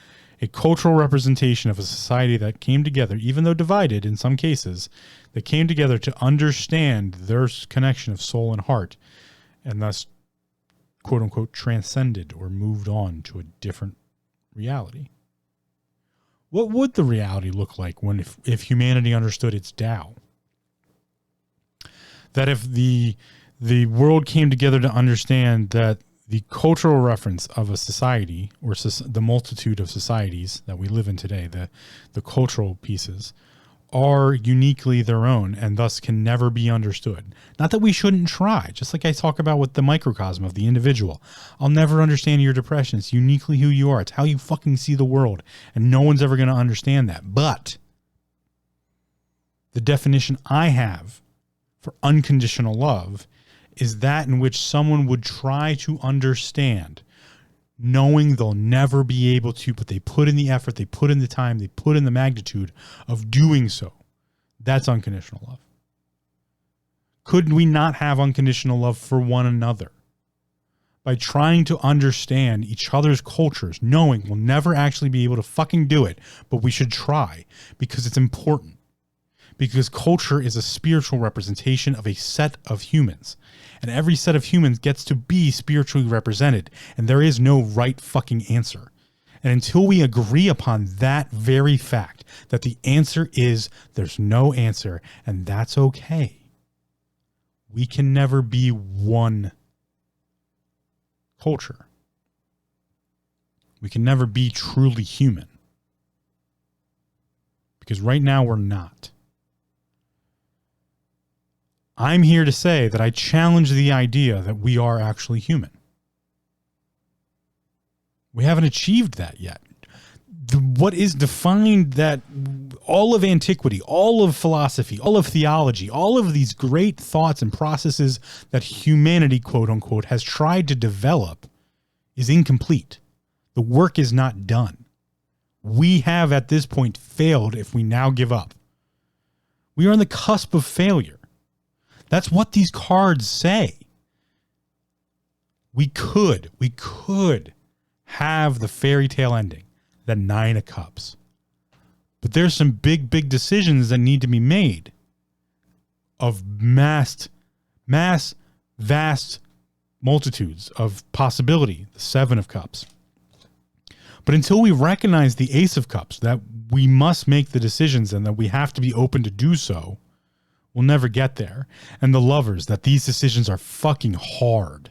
cultural representation of a society that came together, even though divided in some cases, that came together to understand their connection of soul and heart, and thus, quote unquote, transcended or moved on to a different reality. What would the reality look like if humanity understood its Tao? That if the world came together to understand that the cultural reference of a society, or the multitude of societies that we live in today, the cultural pieces, are uniquely their own and thus can never be understood. Not that we shouldn't try, just like I talk about with the microcosm of the individual. I'll never understand your depression. It's uniquely who you are. It's how you fucking see the world, and no one's ever going to understand that. But the definition I have for unconditional love is that in which someone would try to understand, knowing they'll never be able to, but they put in the effort, they put in the time, they put in the magnitude of doing so. That's unconditional love. Could we not have unconditional love for one another? By trying to understand each other's cultures, knowing we'll never actually be able to fucking do it, but we should try because it's important. Because culture is a spiritual representation of a set of humans. And every set of humans gets to be spiritually represented. And there is no right fucking answer. And until we agree upon that very fact, that the answer is there's no answer, and that's okay, we can never be one culture. We can never be truly human. Because right now we're not. I'm here to say that I challenge the idea that we are actually human. We haven't achieved that yet. What is defined that all of antiquity, all of philosophy, all of theology, all of these great thoughts and processes that humanity, quote unquote, has tried to develop is incomplete. The work is not done. We have at this point failed if we now give up. We are on the cusp of failure. That's what these cards say. We could have the fairy tale ending, the 9 of Cups. But there's some big decisions that need to be made of vast multitudes of possibility, the 7 of Cups. But until we recognize the Ace of Cups, that we must make the decisions and that we have to be open to do so, we'll never get there. And the Lovers, that these decisions are fucking hard.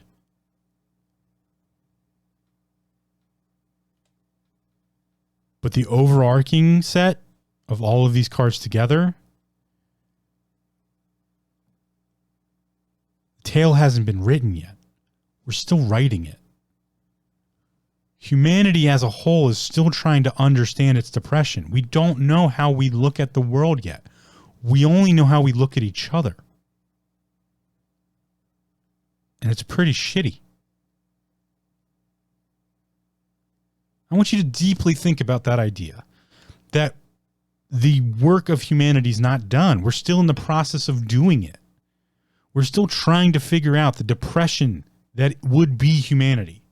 But the overarching set of all of these cards together, the tale hasn't been written yet. We're still writing it. Humanity as a whole is still trying to understand its depression. We don't know how we look at the world yet. We only know how we look at each other. And it's pretty shitty. I want you to deeply think about that idea. That the work of humanity is not done. We're still in the process of doing it. We're still trying to figure out the depression that would be humanity.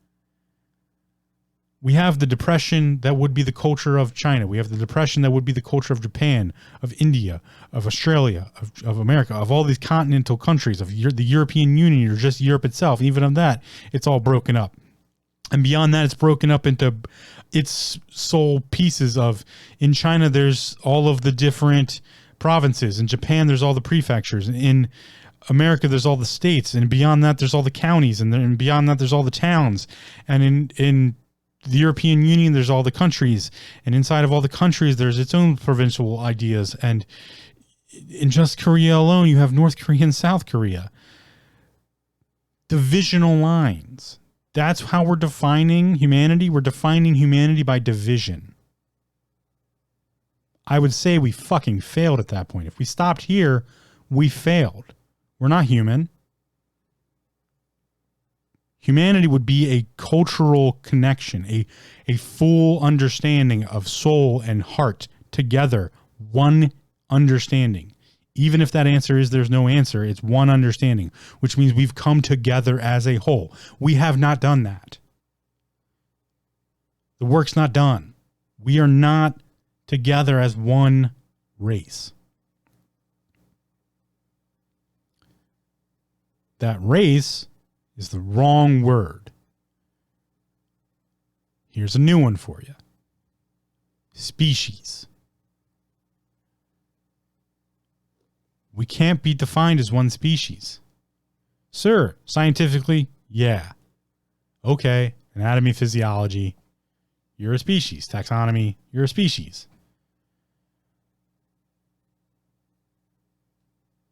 We have the depression that would be the culture of China. We have the depression that would be the culture of Japan, of India, of Australia, of America, of all these continental countries, of the European Union, or just Europe itself. Even of that, it's all broken up. And beyond that, it's broken up into its sole pieces of, in China, there's all of the different provinces. In Japan, there's all the prefectures. In America, there's all the states. And beyond that, there's all the counties. And then beyond that, there's all the towns. And in the European Union, there's all the countries, and inside of all the countries, there's its own provincial ideas. And in just Korea alone, you have North Korea and South Korea. Divisional lines. That's how we're defining humanity. We're defining humanity by division. I would say we fucking failed at that point. If we stopped here, we failed. We're not human. Humanity would be a cultural connection, a full understanding of soul and heart together, one understanding. Even if that answer is there's no answer, it's one understanding, which means we've come together as a whole. We have not done that. The work's not done. We are not together as one race. That race is the wrong word. Here's a new one for you. Species. We can't be defined as one species. Sir, scientifically, yeah. Okay, anatomy, physiology, you're a species. Taxonomy, you're a species.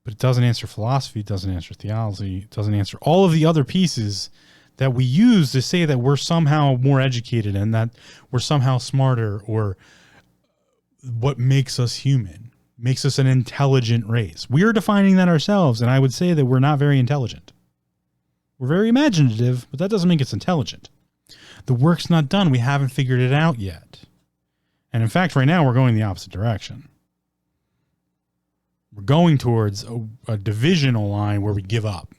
But it doesn't answer philosophy, it doesn't answer theology, it doesn't answer all of the other pieces that we use to say that we're somehow more educated and that we're somehow smarter, or what makes us human, makes us an intelligent race. We are defining that ourselves, and I would say that we're not very intelligent. We're very imaginative, but that doesn't make us intelligent. The work's not done. We haven't figured it out yet. And in fact, right now, we're going the opposite direction. We're going towards a divisional line where we give up,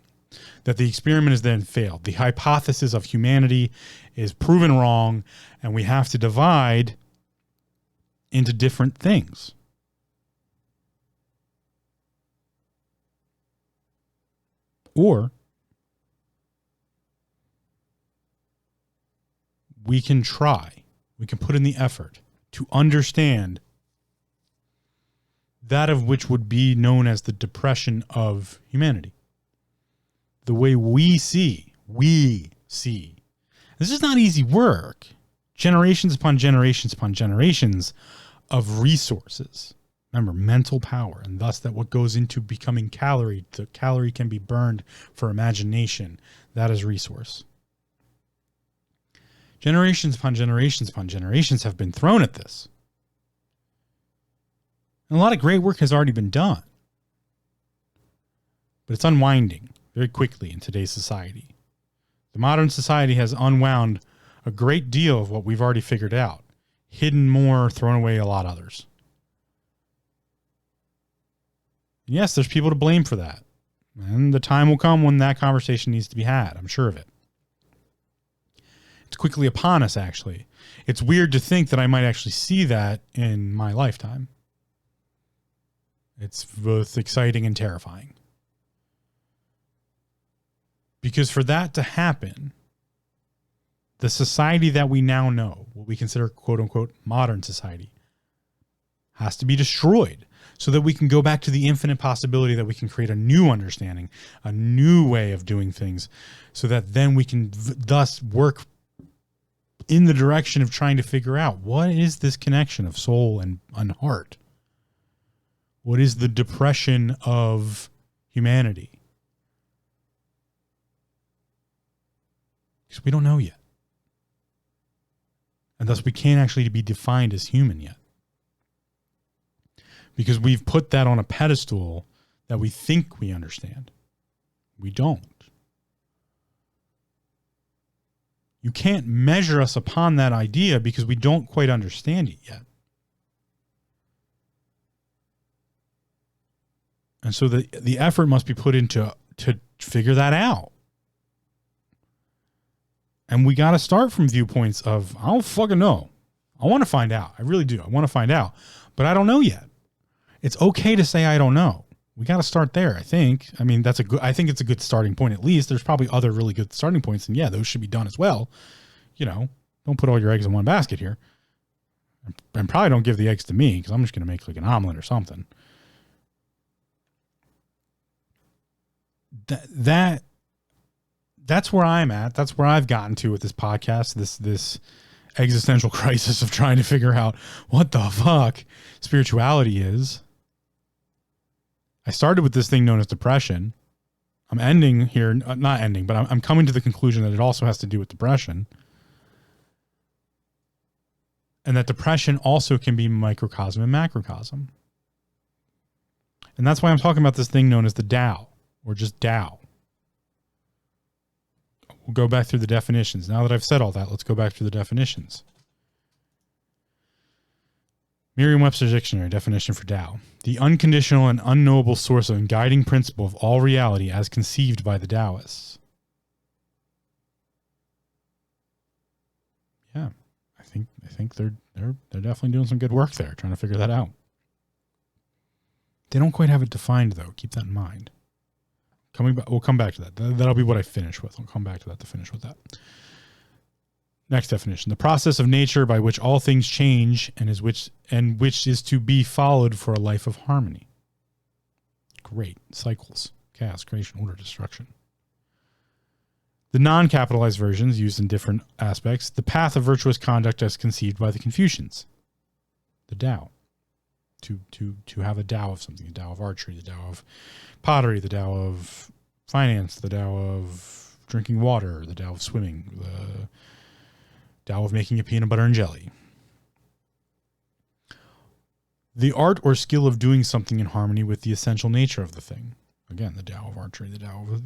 that the experiment has then failed. The hypothesis of humanity is proven wrong, and we have to divide into different things. Or we can try, we can put in the effort to understand that of which would be known as the depression of humanity. The way we see. This is not easy work. Generations upon generations upon generations of resources. Remember, mental power, and thus that what goes into becoming calorie, the calorie can be burned for imagination. That is resource. Generations upon generations upon generations have been thrown at this. And a lot of great work has already been done. But it's unwinding very quickly in today's society. The modern society has unwound a great deal of what we've already figured out, hidden more, thrown away a lot others. And yes, there's people to blame for that. And the time will come when that conversation needs to be had. I'm sure of it. It's quickly upon us, actually. It's weird to think that I might actually see that in my lifetime. It's both exciting and terrifying. Because for that to happen, the society that we now know, what we consider quote unquote modern society, has to be destroyed so that we can go back to the infinite possibility that we can create a new understanding, a new way of doing things, so that then we can thus work in the direction of trying to figure out what is this connection of soul and heart? What is the depression of humanity? Because we don't know yet. And thus we can't actually be defined as human yet. Because we've put that on a pedestal that we think we understand. We don't. You can't measure us upon that idea because we don't quite understand it yet. And so the effort must be put into to figure that out. And we got to start from viewpoints of, I don't fucking know. I want to find out. I really do. I want to find out. But I don't know yet. It's okay to say I don't know. We got to start there, I think. I mean, I think it's a good starting point at least. There's probably other really good starting points, and yeah, those should be done as well. You know, don't put all your eggs in one basket here. And probably don't give the eggs to me, because I'm just going to make like an omelet or something. That's where I'm at. That's where I've gotten to with this podcast, this existential crisis of trying to figure out what the fuck spirituality is. I started with this thing known as depression. I'm ending here, not ending, but I'm coming to the conclusion that it also has to do with depression. And that depression also can be microcosm and macrocosm. And that's why I'm talking about this thing known as the Tao, or just Tao. We'll go back through the definitions. Now that I've said all that, let's go back through the definitions. Merriam-Webster's Dictionary definition for Tao: the unconditional and unknowable source and guiding principle of all reality as conceived by the Taoists. Yeah, I think they're definitely doing some good work there, trying to figure that out. They don't quite have it defined though. Keep that in mind. We'll come back to that. That'll be what I finish with. I'll come back to that to finish with that. Next definition: the process of nature by which all things change and which is to be followed for a life of harmony. Great. Cycles, chaos, creation, order, destruction. The non-capitalized versions used in different aspects: the path of virtuous conduct as conceived by the Confucians. The Tao. To have a Tao of something, the Tao of archery, the Tao of pottery, the Tao of finance, the Tao of drinking water, the Tao of swimming, the Tao of making a peanut butter and jelly. The art or skill of doing something in harmony with the essential nature of the thing. Again, the Tao of archery, the Tao of,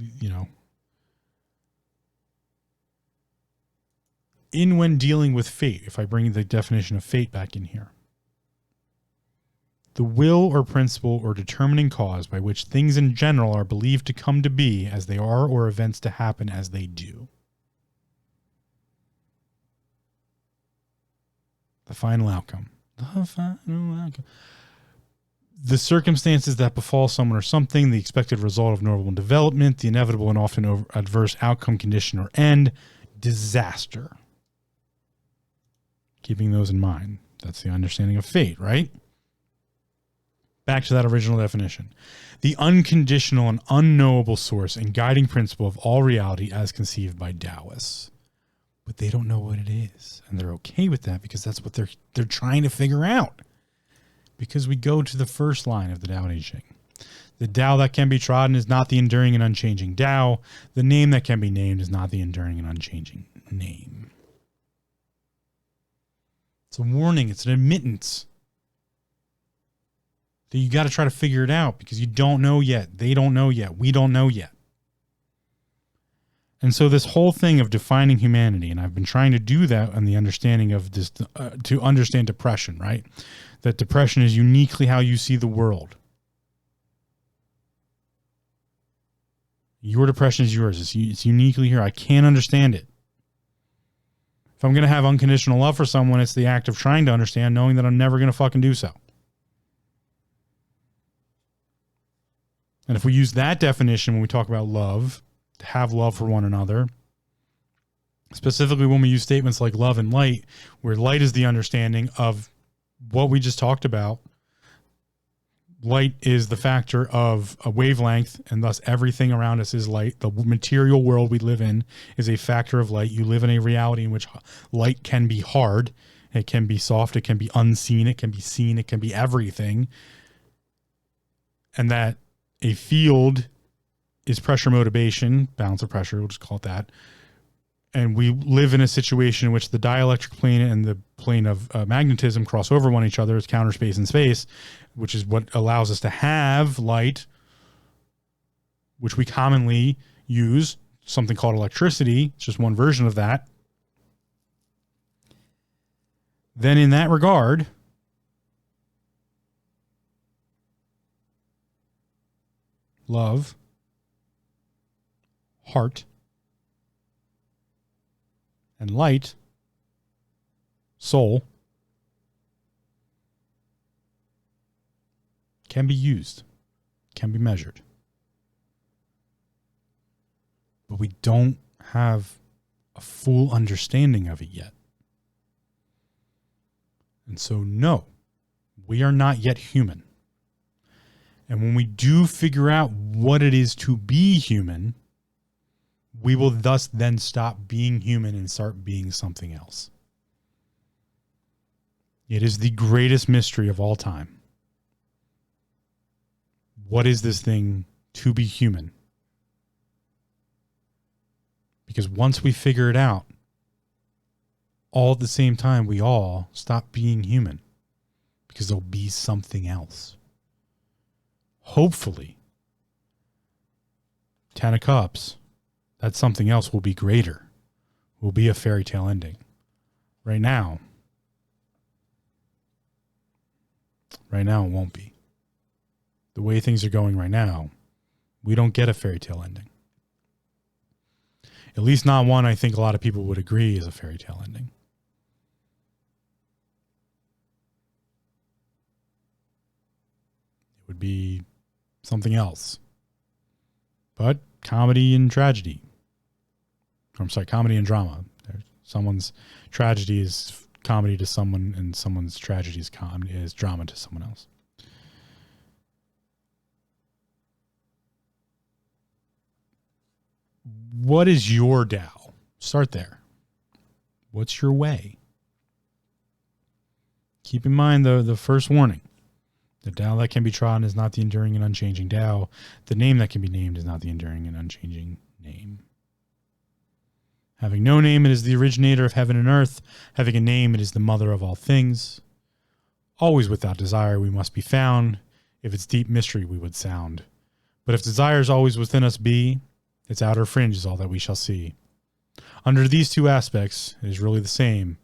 In when dealing with fate, if I bring the definition of fate back in here: the will or principle or determining cause by which things in general are believed to come to be as they are, or events to happen as they do. The final outcome. The final outcome. The circumstances that befall someone or something, the expected result of normal development, the inevitable and often adverse outcome, condition, or end, disaster. Keeping those in mind. That's the understanding of fate, right? Back to that original definition: the unconditional and unknowable source and guiding principle of all reality as conceived by Taoists. But they don't know what it is, and they're okay with that because that's what they're trying to figure out. Because we go to the first line of the Tao Te Ching: the Tao that can be trodden is not the enduring and unchanging Tao. The name that can be named is not the enduring and unchanging name. It's a warning. It's an admittance that you got to try to figure it out because you don't know yet. They don't know yet. We don't know yet. And so this whole thing of defining humanity, and I've been trying to do that on the understanding of this, to understand depression, right? That depression is uniquely how you see the world. Your depression is yours. It's uniquely here. I can't understand it. If I'm going to have unconditional love for someone, it's the act of trying to understand, knowing that I'm never going to fucking do so. And if we use that definition when we talk about love, to have love for one another, specifically when we use statements like love and light, where light is the understanding of what we just talked about. Light is the factor of a wavelength, and thus everything around us is light. The material world we live in is a factor of light. You live in a reality in which light can be hard, it can be soft, it can be unseen, it can be seen, it can be everything. And that a field is pressure motivation, balance of pressure, we'll just call it that. And we live in a situation in which the dielectric plane and the plane of magnetism cross over one each other as counter space and space, which is what allows us to have light, which we commonly use, something called electricity. It's just one version of that. Then in that regard, love, heart, and light, soul, can be used, can be measured. But we don't have a full understanding of it yet. And so, no, we are not yet human. And when we do figure out what it is to be human, we will thus then stop being human and start being something else. It is the greatest mystery of all time. What is this thing to be human? Because once we figure it out, all at the same time, we all stop being human. Because there'll be something else. Hopefully, 10 of Cups, that something else will be greater. Will be a fairy tale ending. Right now, it won't be. The way things are going right now, we don't get a fairy tale ending. At least not one I think a lot of people would agree is a fairy tale ending. It would be something else. But comedy and tragedy. I'm sorry, comedy and drama. Someone's tragedy is comedy to someone, and someone's tragedy is drama to someone else. What is your Tao? Start there. What's your way? Keep in mind the first warning. The Tao that can be trodden is not the enduring and unchanging Tao. The name that can be named is not the enduring and unchanging name. Having no name, it is the originator of heaven and earth. Having a name, it is the mother of all things. Always without desire, we must be found. If its deep mystery we would sound. But if desire is always within us be, its outer fringe is all that we shall see. Under these two aspects, it is really the same.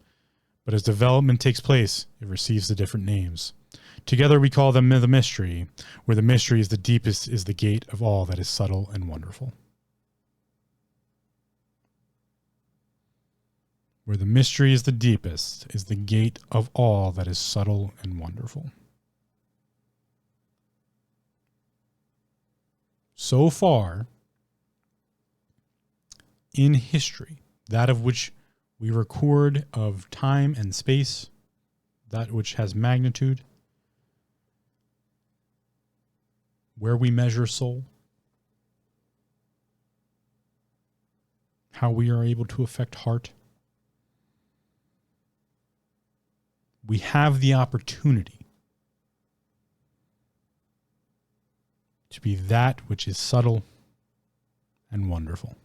But as development takes place, it receives the different names. Together we call them the mystery, where the mystery is the deepest, is the gate of all that is subtle and wonderful. Where the mystery is the deepest, is the gate of all that is subtle and wonderful. So far, in history, that of which we record of time and space, that which has magnitude, where we measure soul, how we are able to affect heart, we have the opportunity to be that which is subtle and wonderful.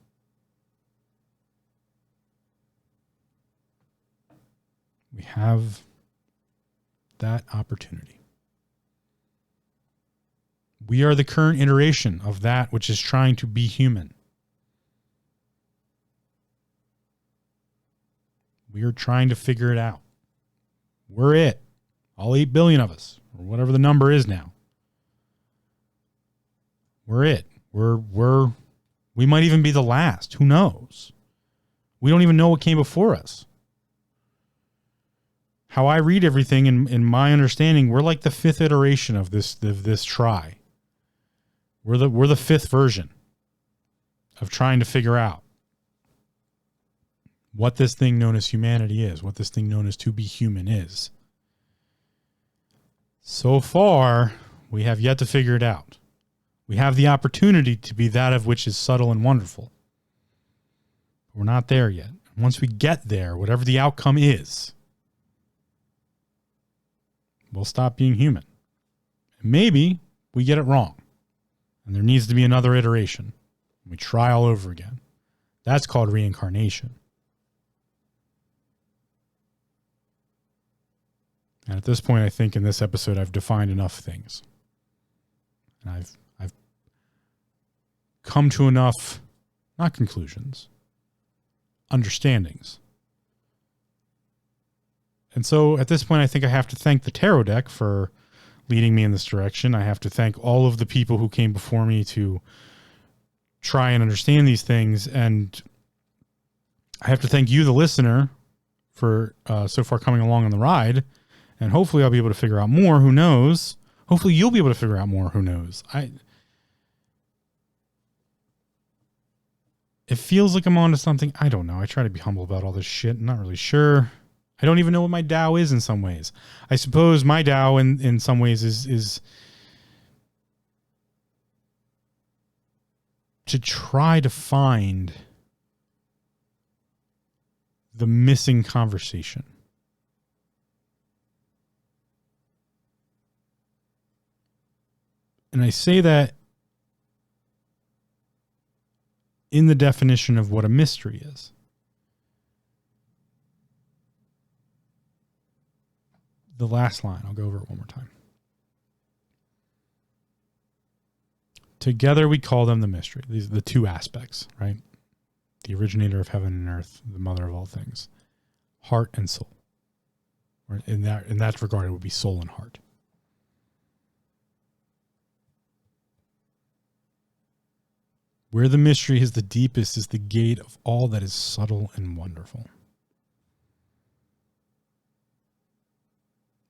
We have that opportunity. We are the current iteration of that which is trying to be human. We are trying to figure it out. We're it. All 8 billion of us, or whatever the number is now. We're it. We might even be the last. Who knows? We don't even know what came before us. How I read everything in my understanding, we're like the 5th iteration of this try. We're the 5th version of trying to figure out what this thing known as humanity is, what this thing known as to be human is. So far, we have yet to figure it out. We have the opportunity to be that of which is subtle and wonderful. We're not there yet. Once we get there, whatever the outcome is, we'll stop being human. And maybe we get it wrong. And there needs to be another iteration. We try all over again. That's called reincarnation. And at this point, I think in this episode, I've defined enough things. And I've come to enough, not conclusions, understandings. And so at this point, I think I have to thank the tarot deck for leading me in this direction. I have to thank all of the people who came before me to try and understand these things. And I have to thank you, the listener, for so far coming along on the ride. And hopefully I'll be able to figure out more. Who knows? Hopefully you'll be able to figure out more. Who knows? It feels like I'm onto something. I don't know. I try to be humble about all this shit. I'm not really sure. I don't even know what my Tao is in some ways. I suppose my Tao in some ways is to try to find the missing conversation. And I say that in the definition of what a mystery is. The last line, I'll go over it one more time. Together we call them the mystery. These are the two aspects, right? The originator of heaven and earth, the mother of all things. Heart and soul. Or in that regard, it would be soul and heart. Where the mystery is the deepest is the gate of all that is subtle and wonderful.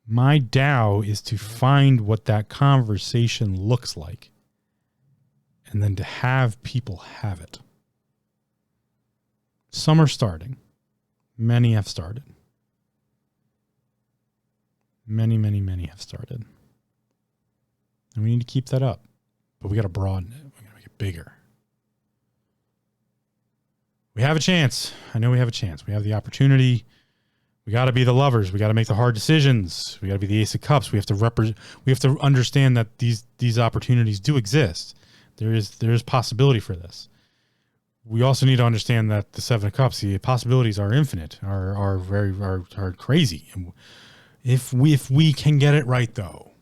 My Tao is to find what that conversation looks like and then to have people have it. Some are starting. Many have started. Many, many, many have started. And we need to keep that up. But we got to broaden it. We got to make it bigger. We have a chance. I know we have a chance. We have the opportunity. We got to be the lovers. We got to make the hard decisions. We got to be the Ace of Cups. We have to understand that these opportunities do exist. There is possibility for this. We also need to understand that the Seven of Cups, the possibilities are infinite, are crazy. And if we can get it right, though,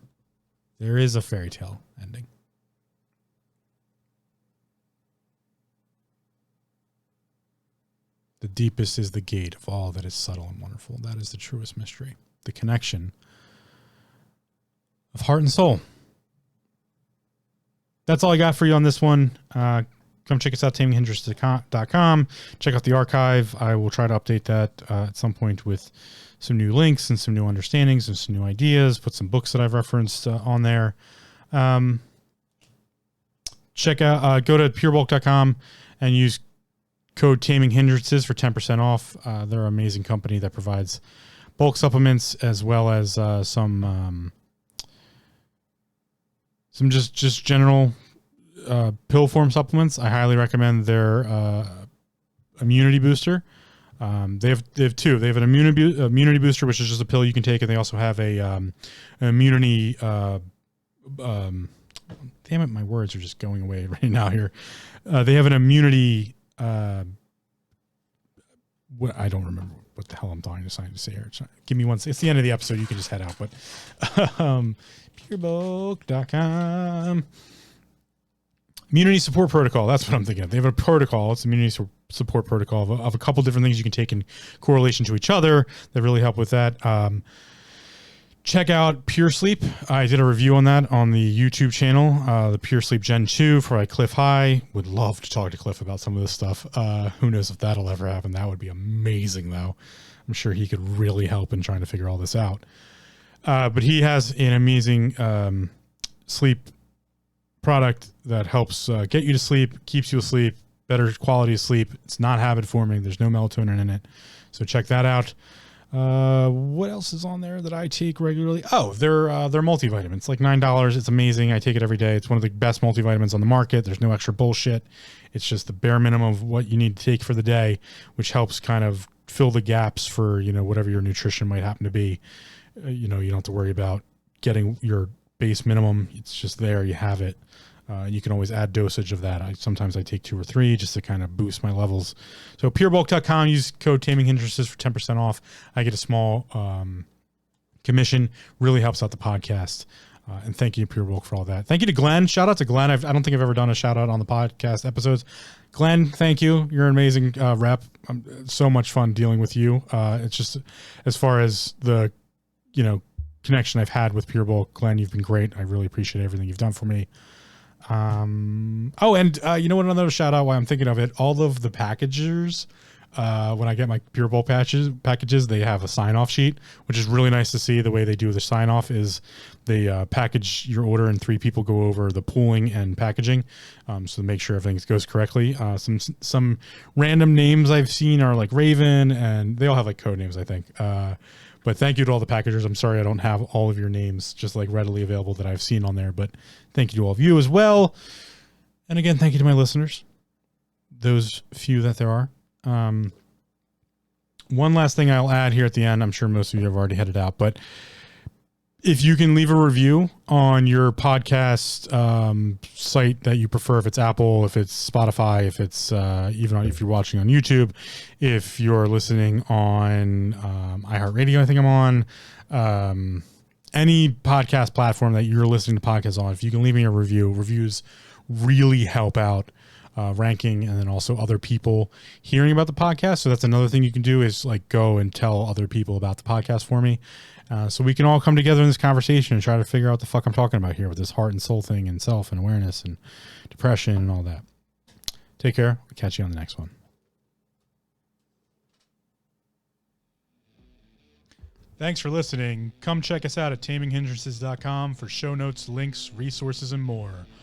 there is a fairy tale ending. The deepest is the gate of all that is subtle and wonderful. That is the truest mystery. The connection of heart and soul. That's all I got for you on this one. Come check us out, taminghindrance.com. Check out the archive. I will try to update that at some point with some new links and some new understandings and some new ideas. Put some books that I've referenced on there. Check out, go to purebulk.com and use code Taming Hindrances for 10% off. They're an amazing company that provides bulk supplements as well as some just general pill form supplements. I highly recommend their immunity booster. They have two. They have an immunity booster, which is just a pill you can take, and they also have an immunity. Damn it, my words are just going away right now here. They have an immunity. I don't remember what the hell I'm trying to say here. Give me one second. It's the end of the episode. You can just head out. But purebulk.com. Immunity support protocol. That's what I'm thinking of. They have a protocol. It's immunity support protocol of a couple different things you can take in correlation to each other that really help with that. Check out Pure Sleep. I did a review on that on the YouTube channel, the Pure Sleep Gen 2 for Cliff High. Would love to talk to Cliff about some of this stuff. Who knows if that'll ever happen. That would be amazing, though. I'm sure he could really help in trying to figure all this out. But he has an amazing sleep product that helps get you to sleep, keeps you asleep, better quality of sleep. It's not habit forming. There's no melatonin in it. So check that out. What else is on there that I take regularly? Oh, they're multivitamins. It's like $9. It's amazing. I take it every day. It's one of the best multivitamins on the market. There's no extra bullshit. It's just the bare minimum of what you need to take for the day, which helps kind of fill the gaps for, whatever your nutrition might happen to be. You don't have to worry about getting your base minimum. It's just there. You have it. You can always add dosage of that. Sometimes I take 2 or 3 just to kind of boost my levels. So purebulk.com, use code Taming Hindrances for 10% off. I get a small commission. Really helps out the podcast. And thank you to PureBulk for all that. Thank you to Glenn. Shout out to Glenn. I don't think I've ever done a shout out on the podcast episodes. Glenn, thank you. You're an amazing rep. So much fun dealing with you. It's just as far as the, connection I've had with PureBulk, Glenn, you've been great. I really appreciate everything you've done for me. You know what? Another shout out while I'm thinking of it, all of the packagers, when I get my PureBulk packages, they have a sign off sheet, which is really nice to see. The way they do the sign off is they package your order and 3 people go over the pooling and packaging. So to make sure everything goes correctly. Some random names I've seen are like Raven, and they all have like code names, I think. But thank you to all the packagers. I'm sorry I don't have all of your names just like readily available that I've seen on there, but thank you to all of you as well. And again, thank you to my listeners, those few that there are. One last thing I'll add here at the end. I'm sure most of you have already headed out, but If you can leave a review on your podcast site that you prefer, if it's Apple, if it's Spotify, if it's if you're watching on YouTube, if you're listening on iHeartRadio, I think I'm on, any podcast platform that you're listening to podcasts on, if you can leave me a review, reviews really help out ranking, and then also other people hearing about the podcast. So that's another thing you can do is like go and tell other people about the podcast for me. So we can all come together in this conversation and try to figure out what the fuck I'm talking about here with this heart and soul thing and self and awareness and depression and all that. Take care. I'll catch you on the next one. Thanks for listening. Come check us out at taminghindrances.com for show notes, links, resources, and more.